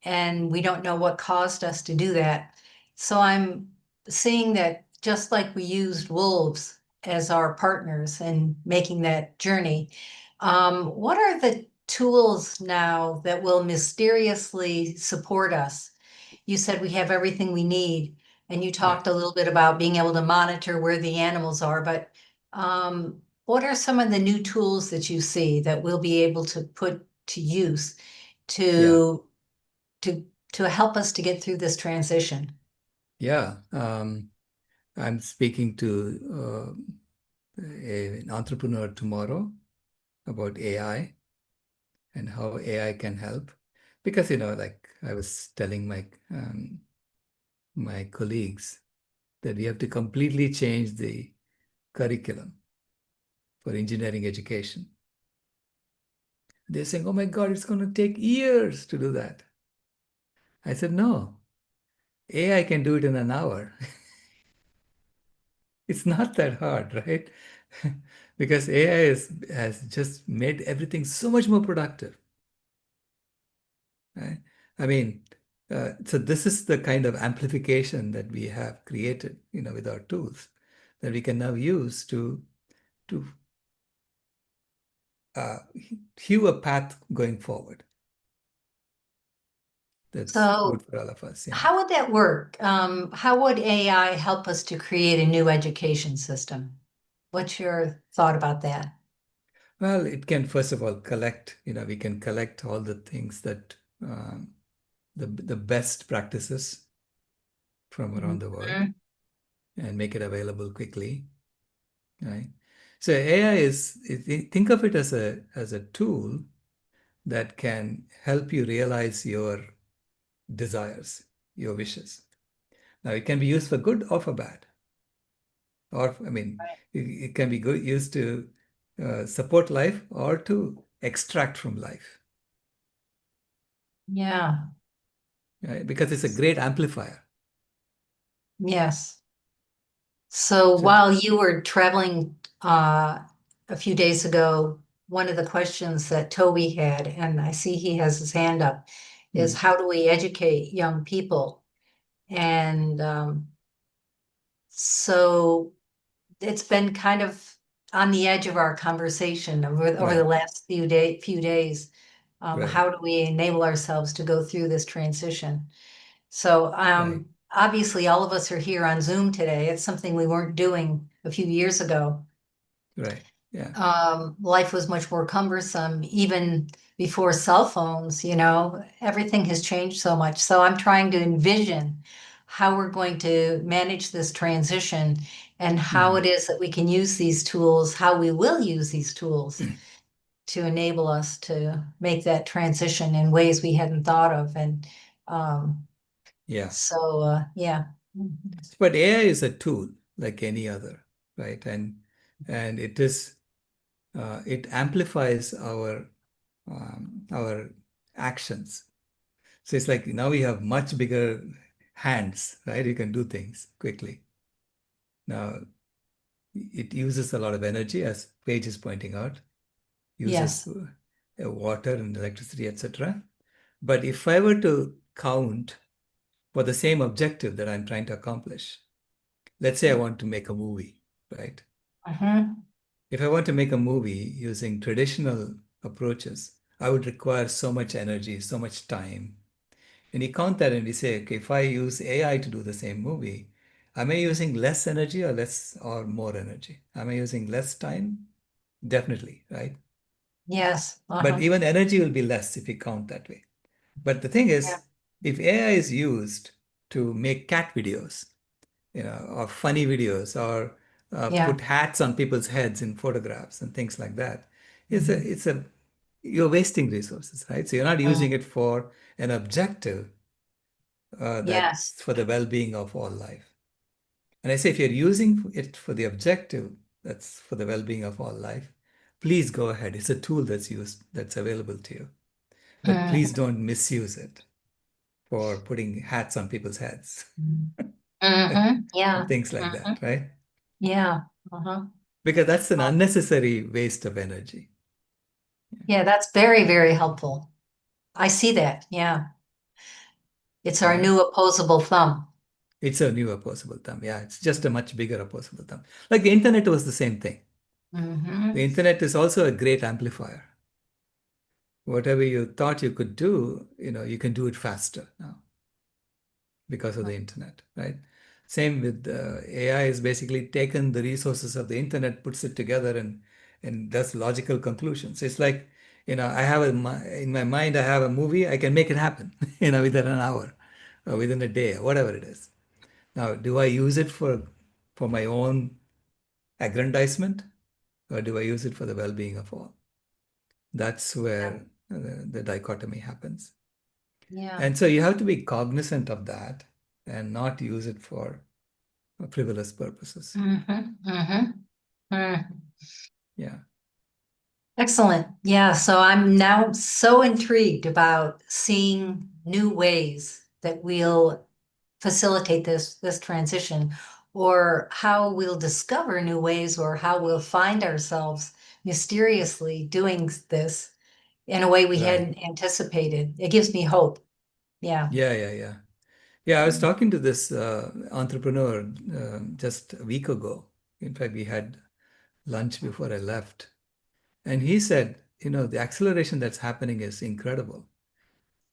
and we don't know what caused us to do that. So I'm seeing that just like we used wolves as our partners in making that journey, what are the tools now that will mysteriously support us? You said we have everything we need, and you talked a little bit about being able to monitor where the animals are, but what are some of the new tools that you see that we'll be able to put to use to to help us to get through this transition? Yeah. I'm speaking to an entrepreneur tomorrow about AI and how AI can help. Because, like I was telling my colleagues that we have to completely change the curriculum for engineering education. They're saying, oh my God, it's going to take years to do that. I said, no, AI can do it in an hour. It's not that hard, right? Because AI has just made everything so much more productive. Right? I mean, so this is the kind of amplification that we have created, with our tools that we can now use to hew a path going forward. That's So good for all of us. Yeah. how would that work? How would AI help us to create a new education system? What's your thought about that? Well, it can first of all collect. We can collect all the things that the best practices from around the world Mhm. and make it available quickly. Right. So AI think of it as a tool that can help you realize your desires, your wishes. Now, it can be used for good or for bad. Or, I mean, it can be used to support life or to extract from life, Yeah, right? Because it's a great amplifier. yes. So So, while you were traveling a few days ago, one of the questions that Toby had, and I see he has his hand up, is mm, how do we educate young people? And so it's been kind of on the edge of our conversation over the right, last few days. right, How do we enable ourselves to go through this transition? So right, obviously, all of us are here on Zoom today. It's something we weren't doing a few years ago. right. Yeah. Life was much more cumbersome, even before cell phones, everything has changed so much. So I'm trying to envision how we're going to manage this transition and how Mhm. it is that we can use these tools, how we will use these tools to enable us to make that transition in ways we hadn't thought of. And Yeah. yeah. But AI is a tool like any other, right? And it amplifies our actions. So it's like now we have much bigger hands, right? You can do things quickly. Now it uses a lot of energy, as Paige is pointing out, uses Yes. water and electricity, etc. But if I were to count for the same objective that I'm trying to accomplish, let's say I want to make a movie, right? Mhm. If I want to make a movie using traditional approaches, I would require so much energy, so much time. And you count that and we say, okay, if I use AI to do the same movie, am I using less energy or more energy? Am I using less time? Definitely, right? Yes. But even energy will be less if you count that way. But the thing is, Yeah. if AI is used to make cat videos, or funny videos, or Yeah. put hats on people's heads in photographs and things like that, Mhm. you're wasting resources, right? So you're not using it for an objective Yes. that's for the well-being of all life. And I say, if you're using it for the objective, that's for the well-being of all life, please go ahead. It's a tool that's available to you. But please Mhm. don't misuse it for putting hats on people's heads Yeah. and things like Mhm. that, right? Yeah. Uh-huh. Because that's an unnecessary waste of energy. Yeah, that's very, very helpful. I see that. Yeah. It's All our right. new opposable thumb. It's a new opposable thumb. Yeah, it's just a much bigger opposable thumb. Like the internet was the same thing. Hmm. The internet is also a great amplifier. Whatever you thought you could do, you can do it faster now because of the internet, right? Same with AI is basically taken the resources of the internet, puts it together and does logical conclusions. It's like, I have in my mind, I have a movie, I can make it happen, within an hour or within a day or whatever it is. Now, do I use it for my own aggrandizement, or do I use it for the well-being of all? That's where the dichotomy happens. Yeah. And so you have to be cognizant of that and not use it for frivolous purposes. Yeah. Excellent. Yeah. So I'm now so intrigued about seeing new ways that we'll facilitate this transition, or how we'll discover new ways, or how we'll find ourselves mysteriously doing this in a way we Right. hadn't anticipated. It gives me hope. Yeah. Yeah. Yeah, I was talking to this entrepreneur just a week ago. In fact, we had lunch before I left. And he said, the acceleration that's happening is incredible.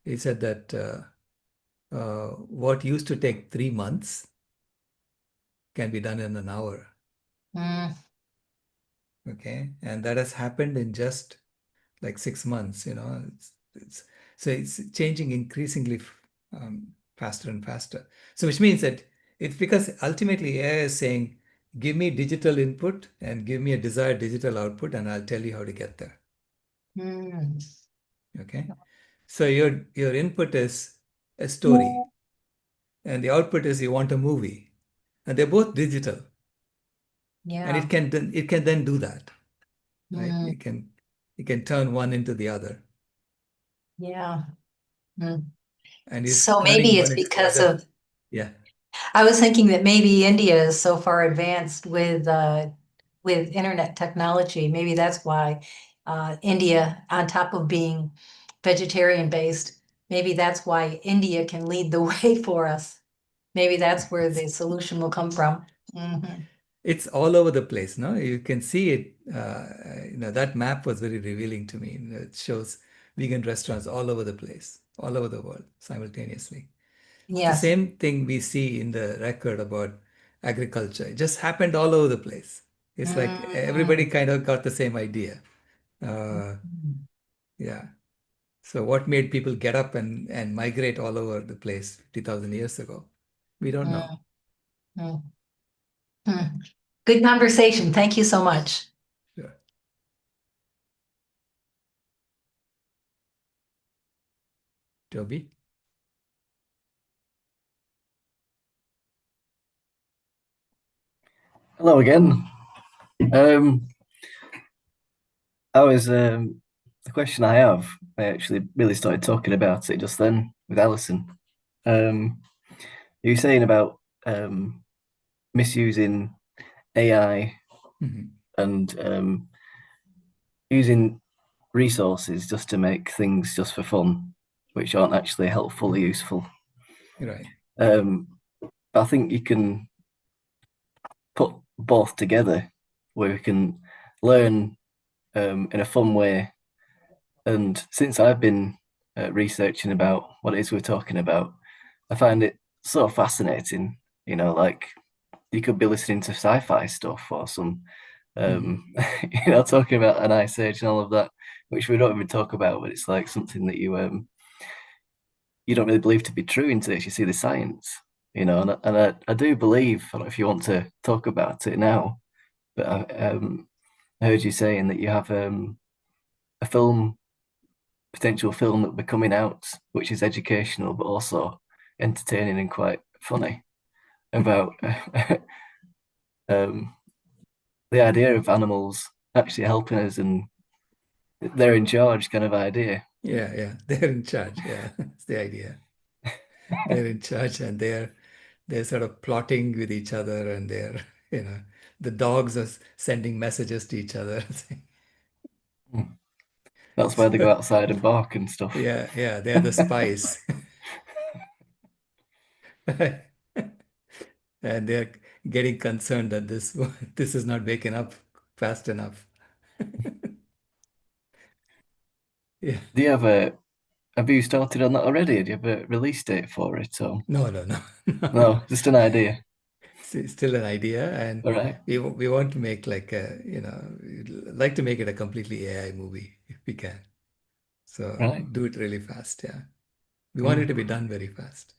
He said that what used to take 3 months can be done in an hour. Mm, Okay. And that has happened in just like 6 months, so it's changing increasingly faster and faster. So which means that it's because ultimately AI is saying, give me digital input and give me a desired digital output, and I'll tell you how to get there. mm, Okay. So your input is a story, and the output is you want a movie, and they're both digital, and yeah. it can then do that, right? Mm, It can turn one into the other, yeah. Mm. and is So turning maybe it's one into the because other. of, Yeah. I was thinking that maybe India is so far advanced with internet technology. Maybe that's why India, on top of being vegetarian based, maybe that's why India can lead the way for us. Maybe that's where the solution will come from. Mhm. It's all over the place, no? You can see it. That map was very revealing to me. It shows vegan restaurants all over the place, all over the world simultaneously. It's the Yes. same thing we see in the record about agriculture. It just happened all over the place. It's like everybody Mhm. kind of got the same idea. Uh, yeah. So what made people get up and migrate all over the place 50,000 years ago? We don't know. Mhm. Mhm. Good conversation. Thank you so much. Sure. Toby? Hello again. Um, the question I have, I actually really started talking about it just then with Alison. You were saying about misusing AI Mhm. and using resources just to make things just for fun, which aren't actually helpful or useful. Right. I think you can put both together, where we can learn in a fun way. And since I've been researching about what it is we're talking about, I find it so fascinating. Like you could be listening to sci-fi stuff or some Talking about an ice age and all of that, which we don't even talk about, but it's like something that you don't really believe to be true until you see the science, and I do believe, I don't know if you want to talk about it now, but I heard you saying that you have a potential film that will be coming out, which is educational but also entertaining and quite funny about um, the idea of animals actually helping us and they're in charge kind of idea. Yeah, they're in charge. Yeah, that's the idea. They're in charge, and they're sort of plotting with each other, and you know, the dogs are sending messages to each other. Hmm. That's why they go outside and bark and stuff. Yeah, they're the spies. And they're getting concerned that this is not waking up fast enough. Yeah. Do you have you started on that already? Do you have a release date for it? Or No. no, just an idea. It's still an idea, and All right, we want to make like we'd like to make it a completely AI movie if we can. So right. do it really fast, yeah. We want it Mm. to be done very fast.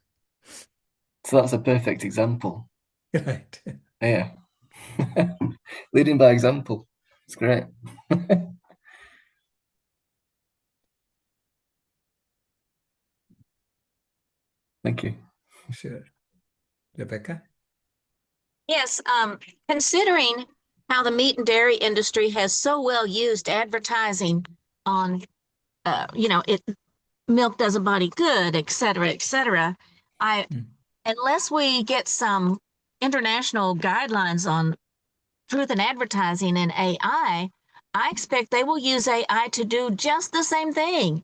So that's a perfect example. Right. Yeah. Leading by example. It's great. Thank you. Sure. Rebecca? Yes, considering how the meat and dairy industry has so well used advertising on, it milk does a body good, et cetera, et cetera. Mm. Unless we get some international guidelines on truth in advertising and AI, I expect they will use AI to do just the same thing.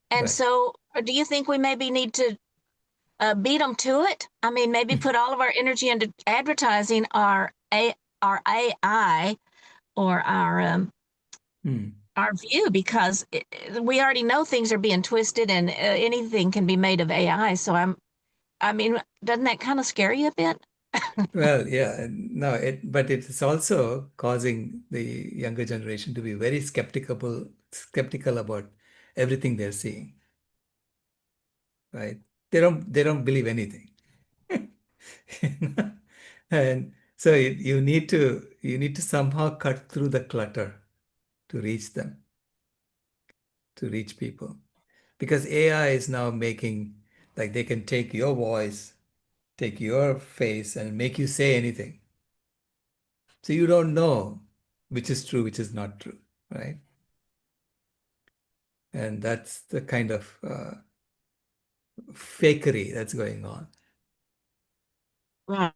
And Right. so, do you think we maybe need to beat them to it? I mean, maybe put all of our energy into advertising our AI or Mm. our view, because we already know things are being twisted and anything can be made of AI. So I mean, doesn't that kind of scare you a bit? Well, yeah, no, but it's also causing the younger generation to be very skeptical about everything they're seeing, right? They don't believe anything. And so you need to somehow cut through the clutter to reach them, to reach people. Because AI is now making, like, they can take your voice, take your face, and make you say anything. So you don't know which is true, which is not true, right? And that's the kind of fakery that's going on. Right.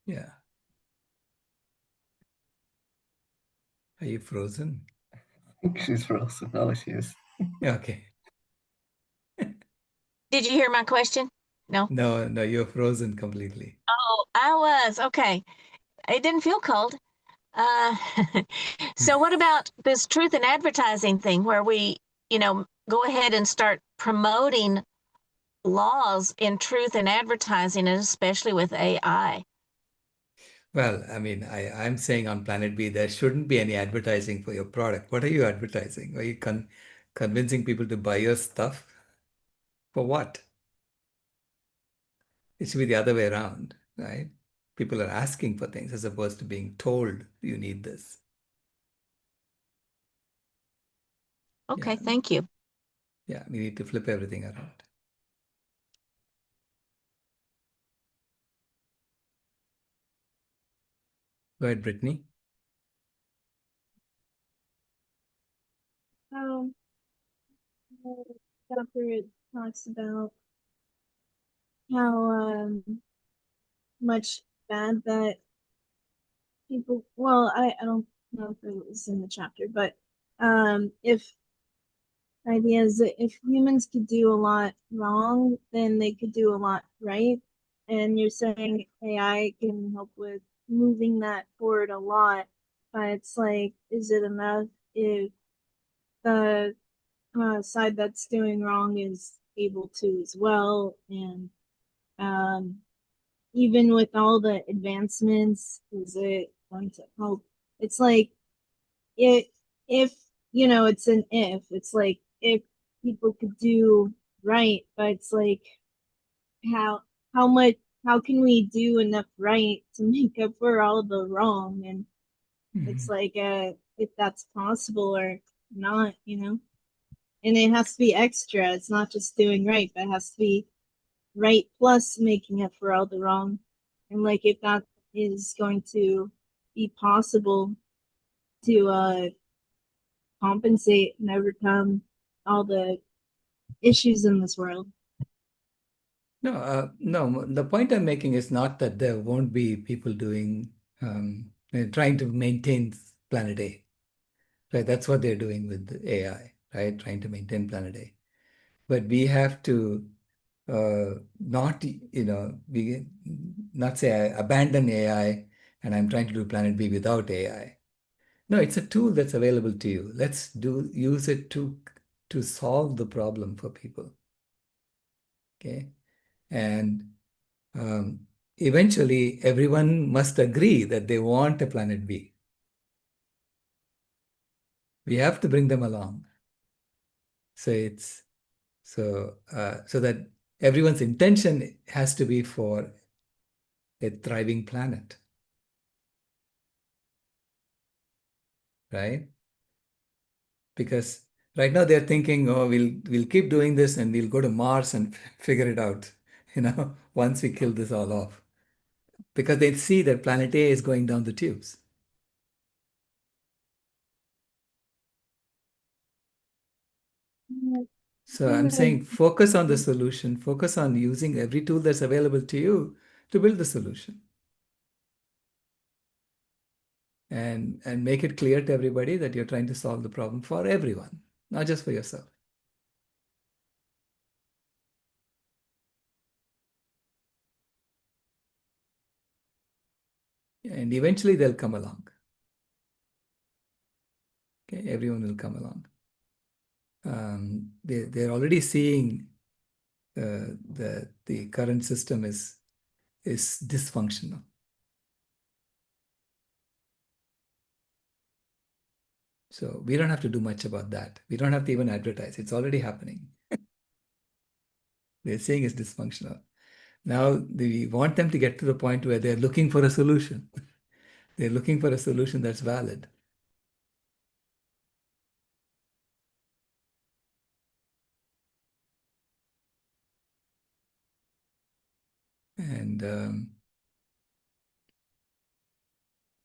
Yeah. Are you frozen? I think she's frozen. Oh, she is. Yeah, okay. Did you hear my question? No. No, you're frozen completely. Oh, I was. Okay. It didn't feel cold. Uh, so what about this truth in advertising thing where we, go ahead and start promoting laws in truth in advertising, and especially with AI? Well, I mean, I'm saying on Planet B, there shouldn't be any advertising for your product. What are you advertising? Are you convincing people to buy your stuff? For what? It should be the other way around, right? People are asking for things as opposed to being told you need this. Okay, Yeah, thank you. yeah, we need to flip everything around. Go ahead, Brittany. Um, chapter it talks about how much bad that people. Well, I don't know if it was in the chapter, but if idea is that if humans could do a lot wrong, then they could do a lot right. And you're saying AI can help with moving that forward a lot, but it's like, is it enough if the side that's doing wrong is able to as well. And even with all the advancements, is it going to help? It's like it if it's an if. It's like if people could do right, but it's like how how much how can we do enough right to make up for all the wrong? And it's like if that's possible or not, and it has to be extra. It's not just doing right, but it has to be right plus making up for all the wrong. And like if that is going to be possible to compensate and overcome all the issues in this world. No, no. The point I'm making is not that there won't be people doing trying to maintain planet A. Right, that's what they're doing with AI, right? Trying to maintain planet A. But we have to not, we not say I abandon AI and I'm trying to do planet B without AI. No, it's a tool that's available to you. Let's use it to solve the problem for people. Okay, and eventually everyone must agree that they want a planet B. We have to bring them along. So it's so that everyone's intention has to be for a thriving planet, right? Because right now they're thinking, oh, we'll keep doing this and we'll go to Mars and figure it out, once we kill this all off. Because they see that planet A is going down the tubes. So I'm saying focus on the solution, focus on using every tool that's available to you to build the solution. And make it clear to everybody that you're trying to solve the problem for everyone, not just for yourself. And eventually they'll come along. Okay, everyone will come along. They're already seeing the current system is dysfunctional. So we don't have to do much about that. We don't have to even advertise. It's already happening. They're saying it's dysfunctional. Now we want them to get to the point where they're looking for a solution. They're looking for a solution that's valid. And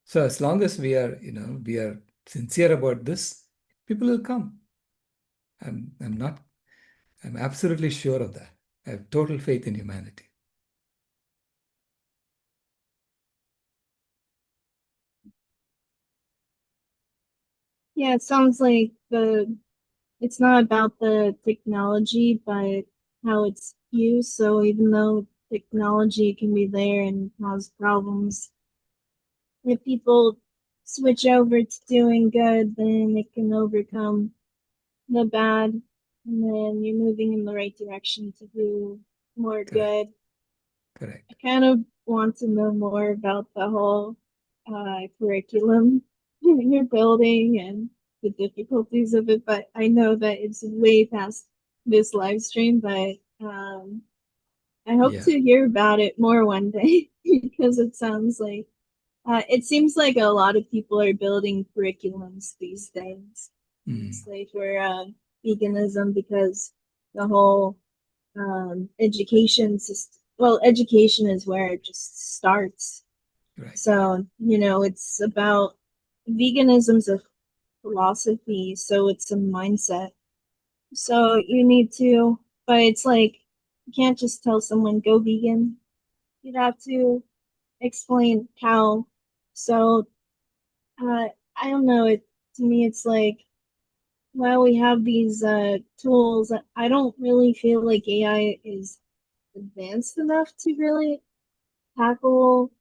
so as long as we are sincere about this, people will come. I'm absolutely sure of that. I have total faith in humanity. Yeah, it sounds like it's not about the technology, but how it's used. So even though technology can be there and cause problems, if people switch over to doing good, then it can overcome the bad, and then you're moving in the right direction to do more good. Correct. I kind of want to know more about the whole curriculum you're building and the difficulties of it, but I know that it's way past this live stream, but I hope to hear about it more one day because it sounds like it seems like a lot of people are building curriculums these days. It's like for veganism because the whole education system. Well, education is where it just starts. Right. So it's about veganism's a philosophy, so it's a mindset. So you need to, but it's like you can't just tell someone go vegan. You'd have to explain how. So I don't know. It to me, it's like well, we have these tools. I don't really feel like AI is advanced enough to really tackle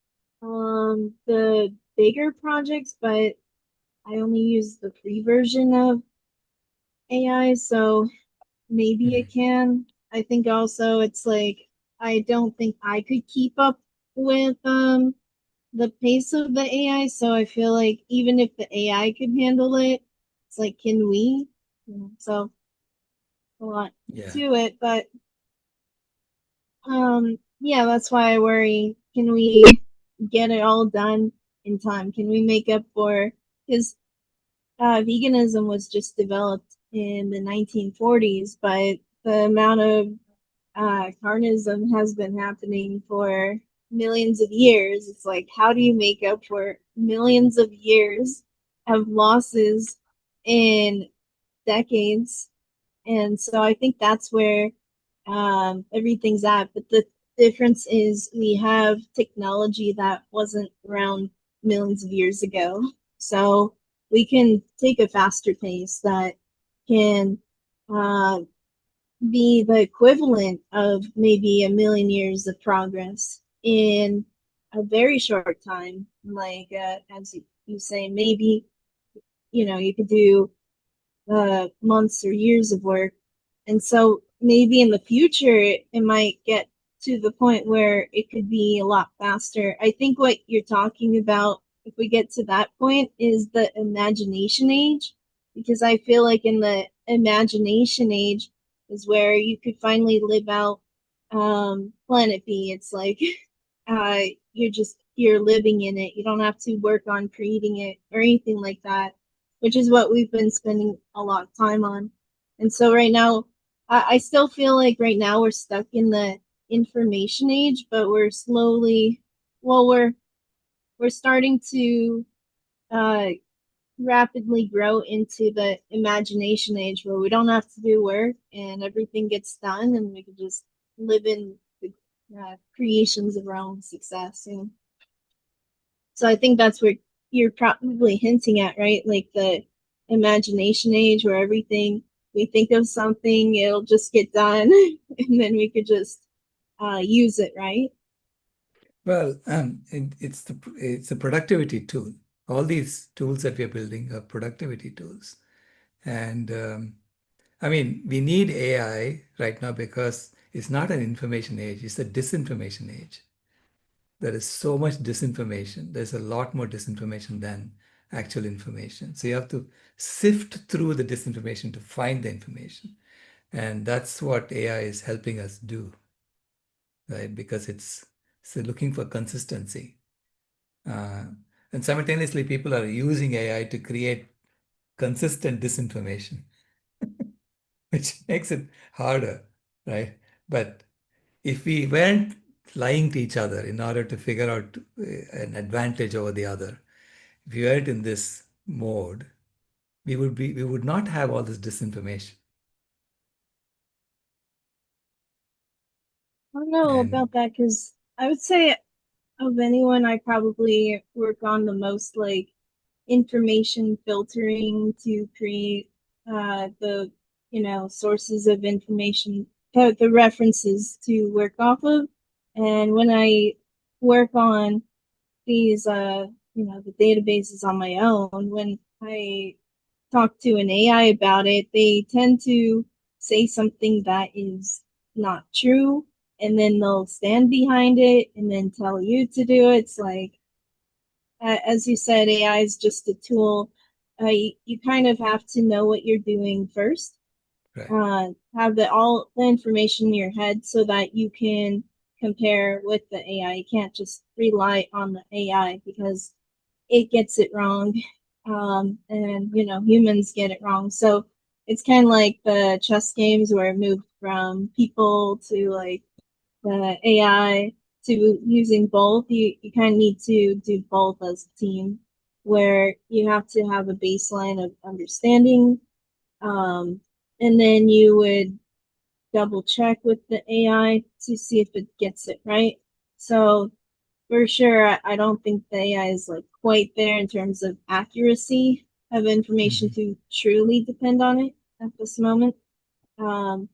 the bigger projects, but I only use the free version of AI, so maybe it can. I think also it's like I don't think I could keep up with the pace of the AI, so I feel like even if the AI could handle it, it's like can we? So a lot Yeah. to it, but yeah, that's why I worry. Can we get it all done in time? Can we make up for because veganism was just developed in the 1940s, but the amount of carnism has been happening for millions of years. It's like, how do you make up for millions of years of losses in decades? And so I think that's where everything's at. But the difference is we have technology that wasn't around millions of years ago. So we can take a faster pace that can uh, be the equivalent of maybe a million years of progress in a very short time. Like, as you say, maybe, you could do months or years of work. And so maybe in the future, it might get to the point where it could be a lot faster. I think what you're talking about, if we get to that point, is the imagination age, because I feel like in the imagination age is where you could finally live out Planet B. It's like uh, you're living in it. You don't have to work on creating it or anything like that, which is what we've been spending a lot of time on. And so right now, I still feel like right now we're stuck in the information age, but we're slowly, well, we're starting to uh, rapidly grow into the imagination age where we don't have to do work and everything gets done, and we can just live in the creations of our own success. And so I think that's where you're probably hinting at, right? Like the imagination age where everything we think of something, it'll just get done and then we could just use it, right? Well, it's a productivity tool. All these tools that we are building are productivity tools, and I mean we need AI right now because it's not an information age; it's a disinformation age. There is so much disinformation. There's a lot more disinformation than actual information. So you have to sift through the disinformation to find the information, and that's what AI is helping us do, right? Because it's looking for consistency. Uh, and simultaneously, people are using AI to create consistent disinformation, which makes it harder, right? But if we weren't lying to each other in order to figure out an advantage over the other, if we weren't in this mode, we would not have all this disinformation. I don't know And about that because I would say of anyone, I probably work on the most like information filtering to create the sources of information, the references to work off of. And when I work on these the databases on my own, when I talk to an AI about it, they tend to say something that is not true, and then they'll stand behind it and then tell you to do it. It's like, as you said, AI is just a tool. You kind of have to know what you're doing first. right, Have all the information in your head so that you can compare with the AI. You can't just rely on the AI because it gets it wrong, and humans get it wrong. So it's kind of like the chess games where it moved from people to like the AI to using both. You kind of need to do both as a team, where you have to have a baseline of understanding, and then you would double check with the AI to see if it gets it right. So for sure, I don't think the AI is like quite there in terms of accuracy of information Mhm. to truly depend on it at this moment. Um,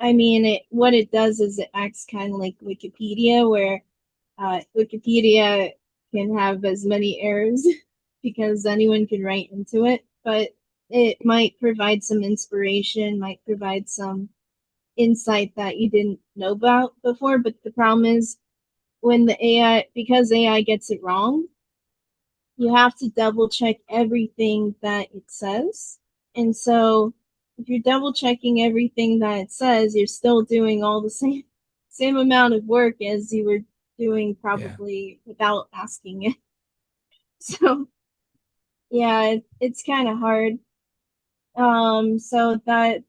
I mean, what it does is it acts kind of like Wikipedia, where Wikipedia can have as many errors because anyone can write into it, but it might provide some inspiration, might provide some insight that you didn't know about before. But the problem is when the AI, because AI gets it wrong, you have to double check everything that it says. And so if you're double checking everything that it says, you're still doing all the same amount of work as you were doing probably without asking it. So yeah, it's kind of hard. So that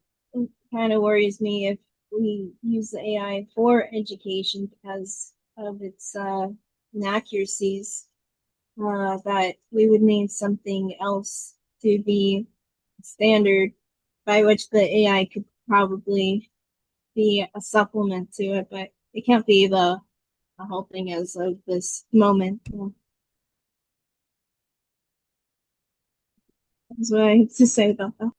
kind of worries me if we use the AI for education because of its inaccuracies. That we would need something else to be standard by which the AI could probably be a supplement to it, but it can't be the whole thing as of this moment. Yeah. That's what I have to say about that.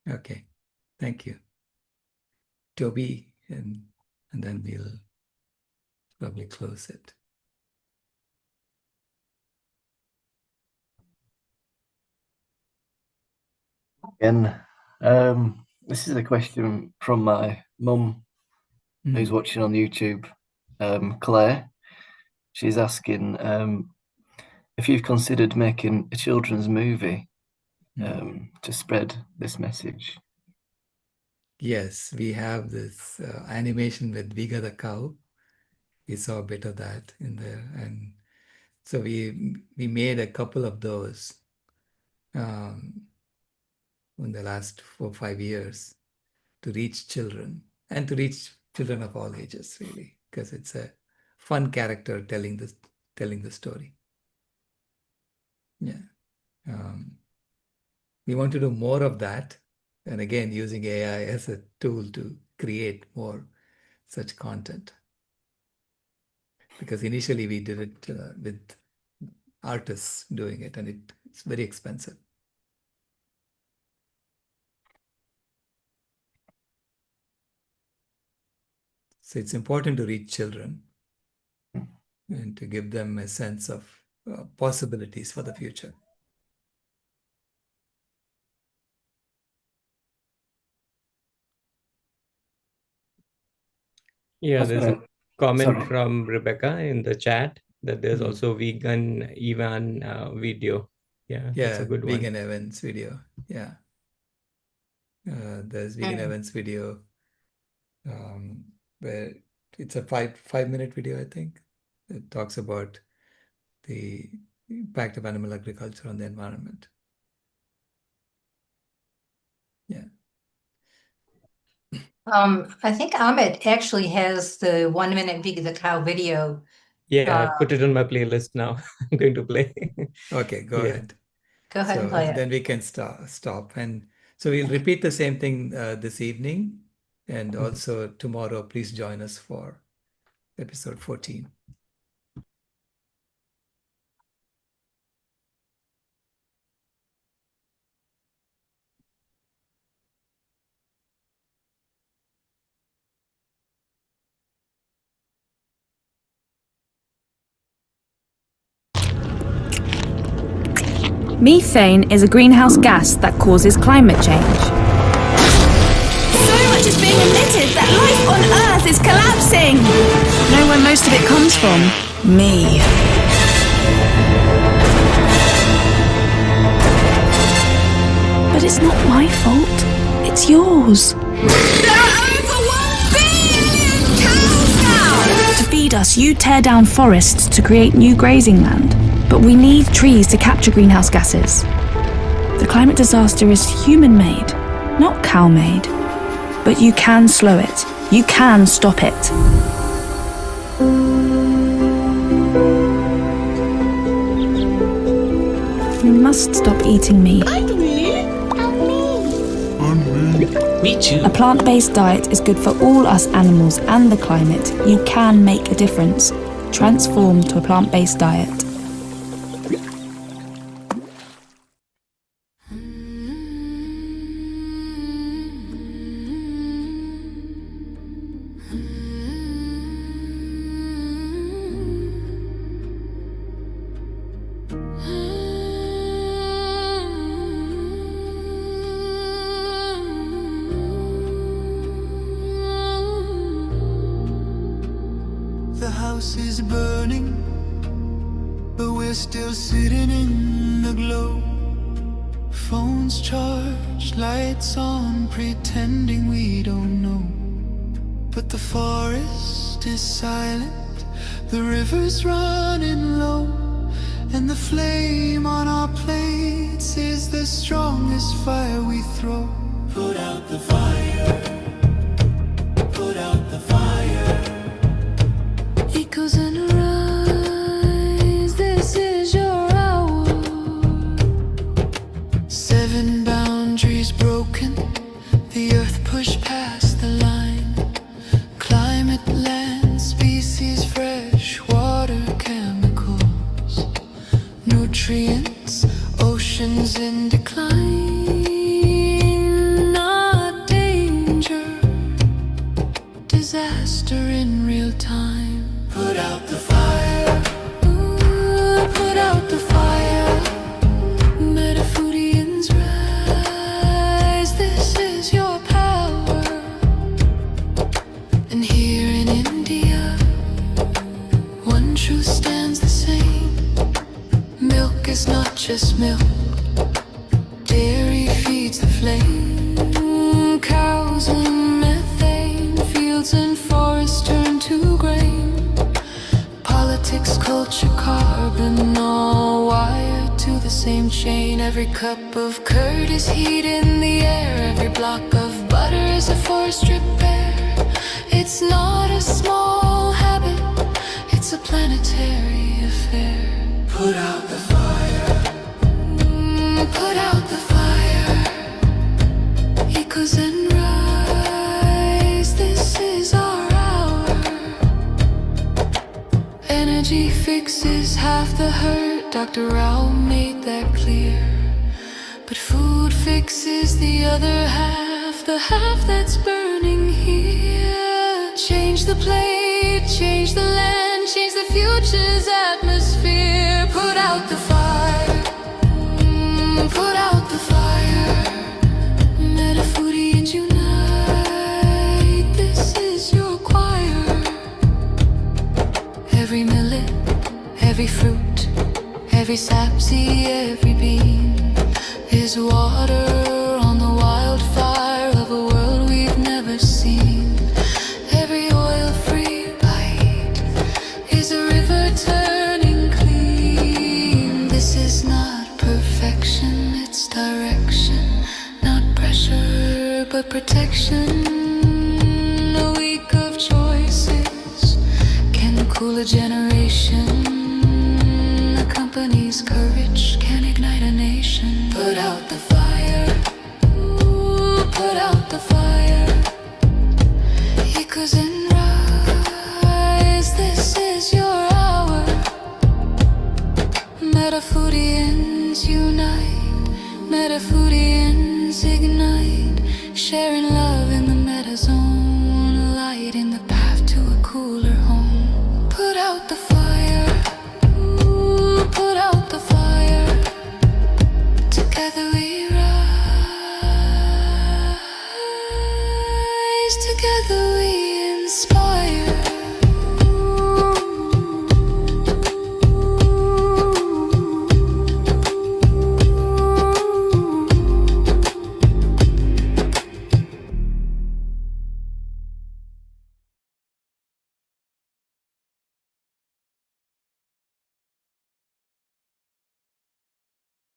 Okay, thank you. Toby, and then we'll probably close it. Again, this is a question from my mum who's watching on YouTube, Claire. She's asking if you've considered making a children's movie to spread this message. Yes, we have this animation with Viga the cow. We saw a bit of that in there, and so we made a couple of those in the last 4 or 5 years to reach children and to reach children of all ages, really, because it's a fun character telling the story. Yeah, we want to do more of that, and again using AI as a tool to create more such content. Because initially we did it with artists doing it, and it's very expensive. So it's important to reach children and to give them a sense of possibilities for the future. Yeah, there's a comment Sorry. from Rebecca in the chat that there's also vegan Ivan video. Yeah, that's a good one. Vegan Evans video. Yeah. There's Vegan Evans video where it's a 5-minute video, I think. It talks about the impact of animal agriculture on the environment. Yeah. I think Amit actually has the 1 minute Vig the Cow video. Yeah, I put it on my playlist now. I'm going to play. Okay, go ahead. Go ahead and play it. Then we can stop. And so we'll repeat the same thing this evening. And also tomorrow, please join us for episode 14. Methane is a greenhouse gas that causes climate change. So much is being emitted that life on Earth is collapsing. Know where most of it comes from? Me. But it's not my fault. It's yours. There are over 1 billion cows now. To feed us, you tear down forests to create new grazing land. But we need trees to capture greenhouse gases. The climate disaster is human-made, not cow-made. But you can slow it. You can stop it. You must stop eating meat. Me too. A plant-based diet is good for all us animals and the climate. You can make a difference. Transform to a plant-based diet. furnace is burning, but we're still sitting in the glow. Phones charged, lights on, pretending we don't know. But the forest is silent, the river's running low, and the flame on our plates is the strongest fire we throw. Put out the fire, put out the fire. Echoes and rise, this is your hour. 7 boundaries broken, the earth pushed past the line. Climate, land, species, fresh water, chemicals, nutrients, oceans in decline. Not danger, disaster in real time. Put out the fire, ooh, put out the fire. Metafoodians rise, this is your power. And here in India, one truth stands the same. Milk is not just milk, dairy feeds the flame. Cows and methane, fields and forests turn to grain. Politics, culture, carbon, all wired to the same chain. Every cup of curd is heat in the air, every block of butter is a forest repair. It's not a small habit, it's a planetary affair. Put out the fire, put out the fire. Echoes and rise, this is our hour. Energy fixes half the hurt, Dr. Rao made that clear. But food fixes the other half, the half that's burning here. Change the plate, change the land, change the future's atmosphere. Put out the fire, put out the fire. Metafoodians unite, this is your choir. Every millet, every fruit, every sapseed, every bean is water on the wildfire of a world we've never seen. Every oil-free bite is a river turning clean. This is not perfection, it's direction. Not pressure, but protection. A week of choices can cool a generation. A company's courage can ignite a nation. Put out the fire, ooh, put out the fire. Echoes and rise, this is your hour. Metafoodians unite, Metafoodians ignite, sharing love in the meta zone, light in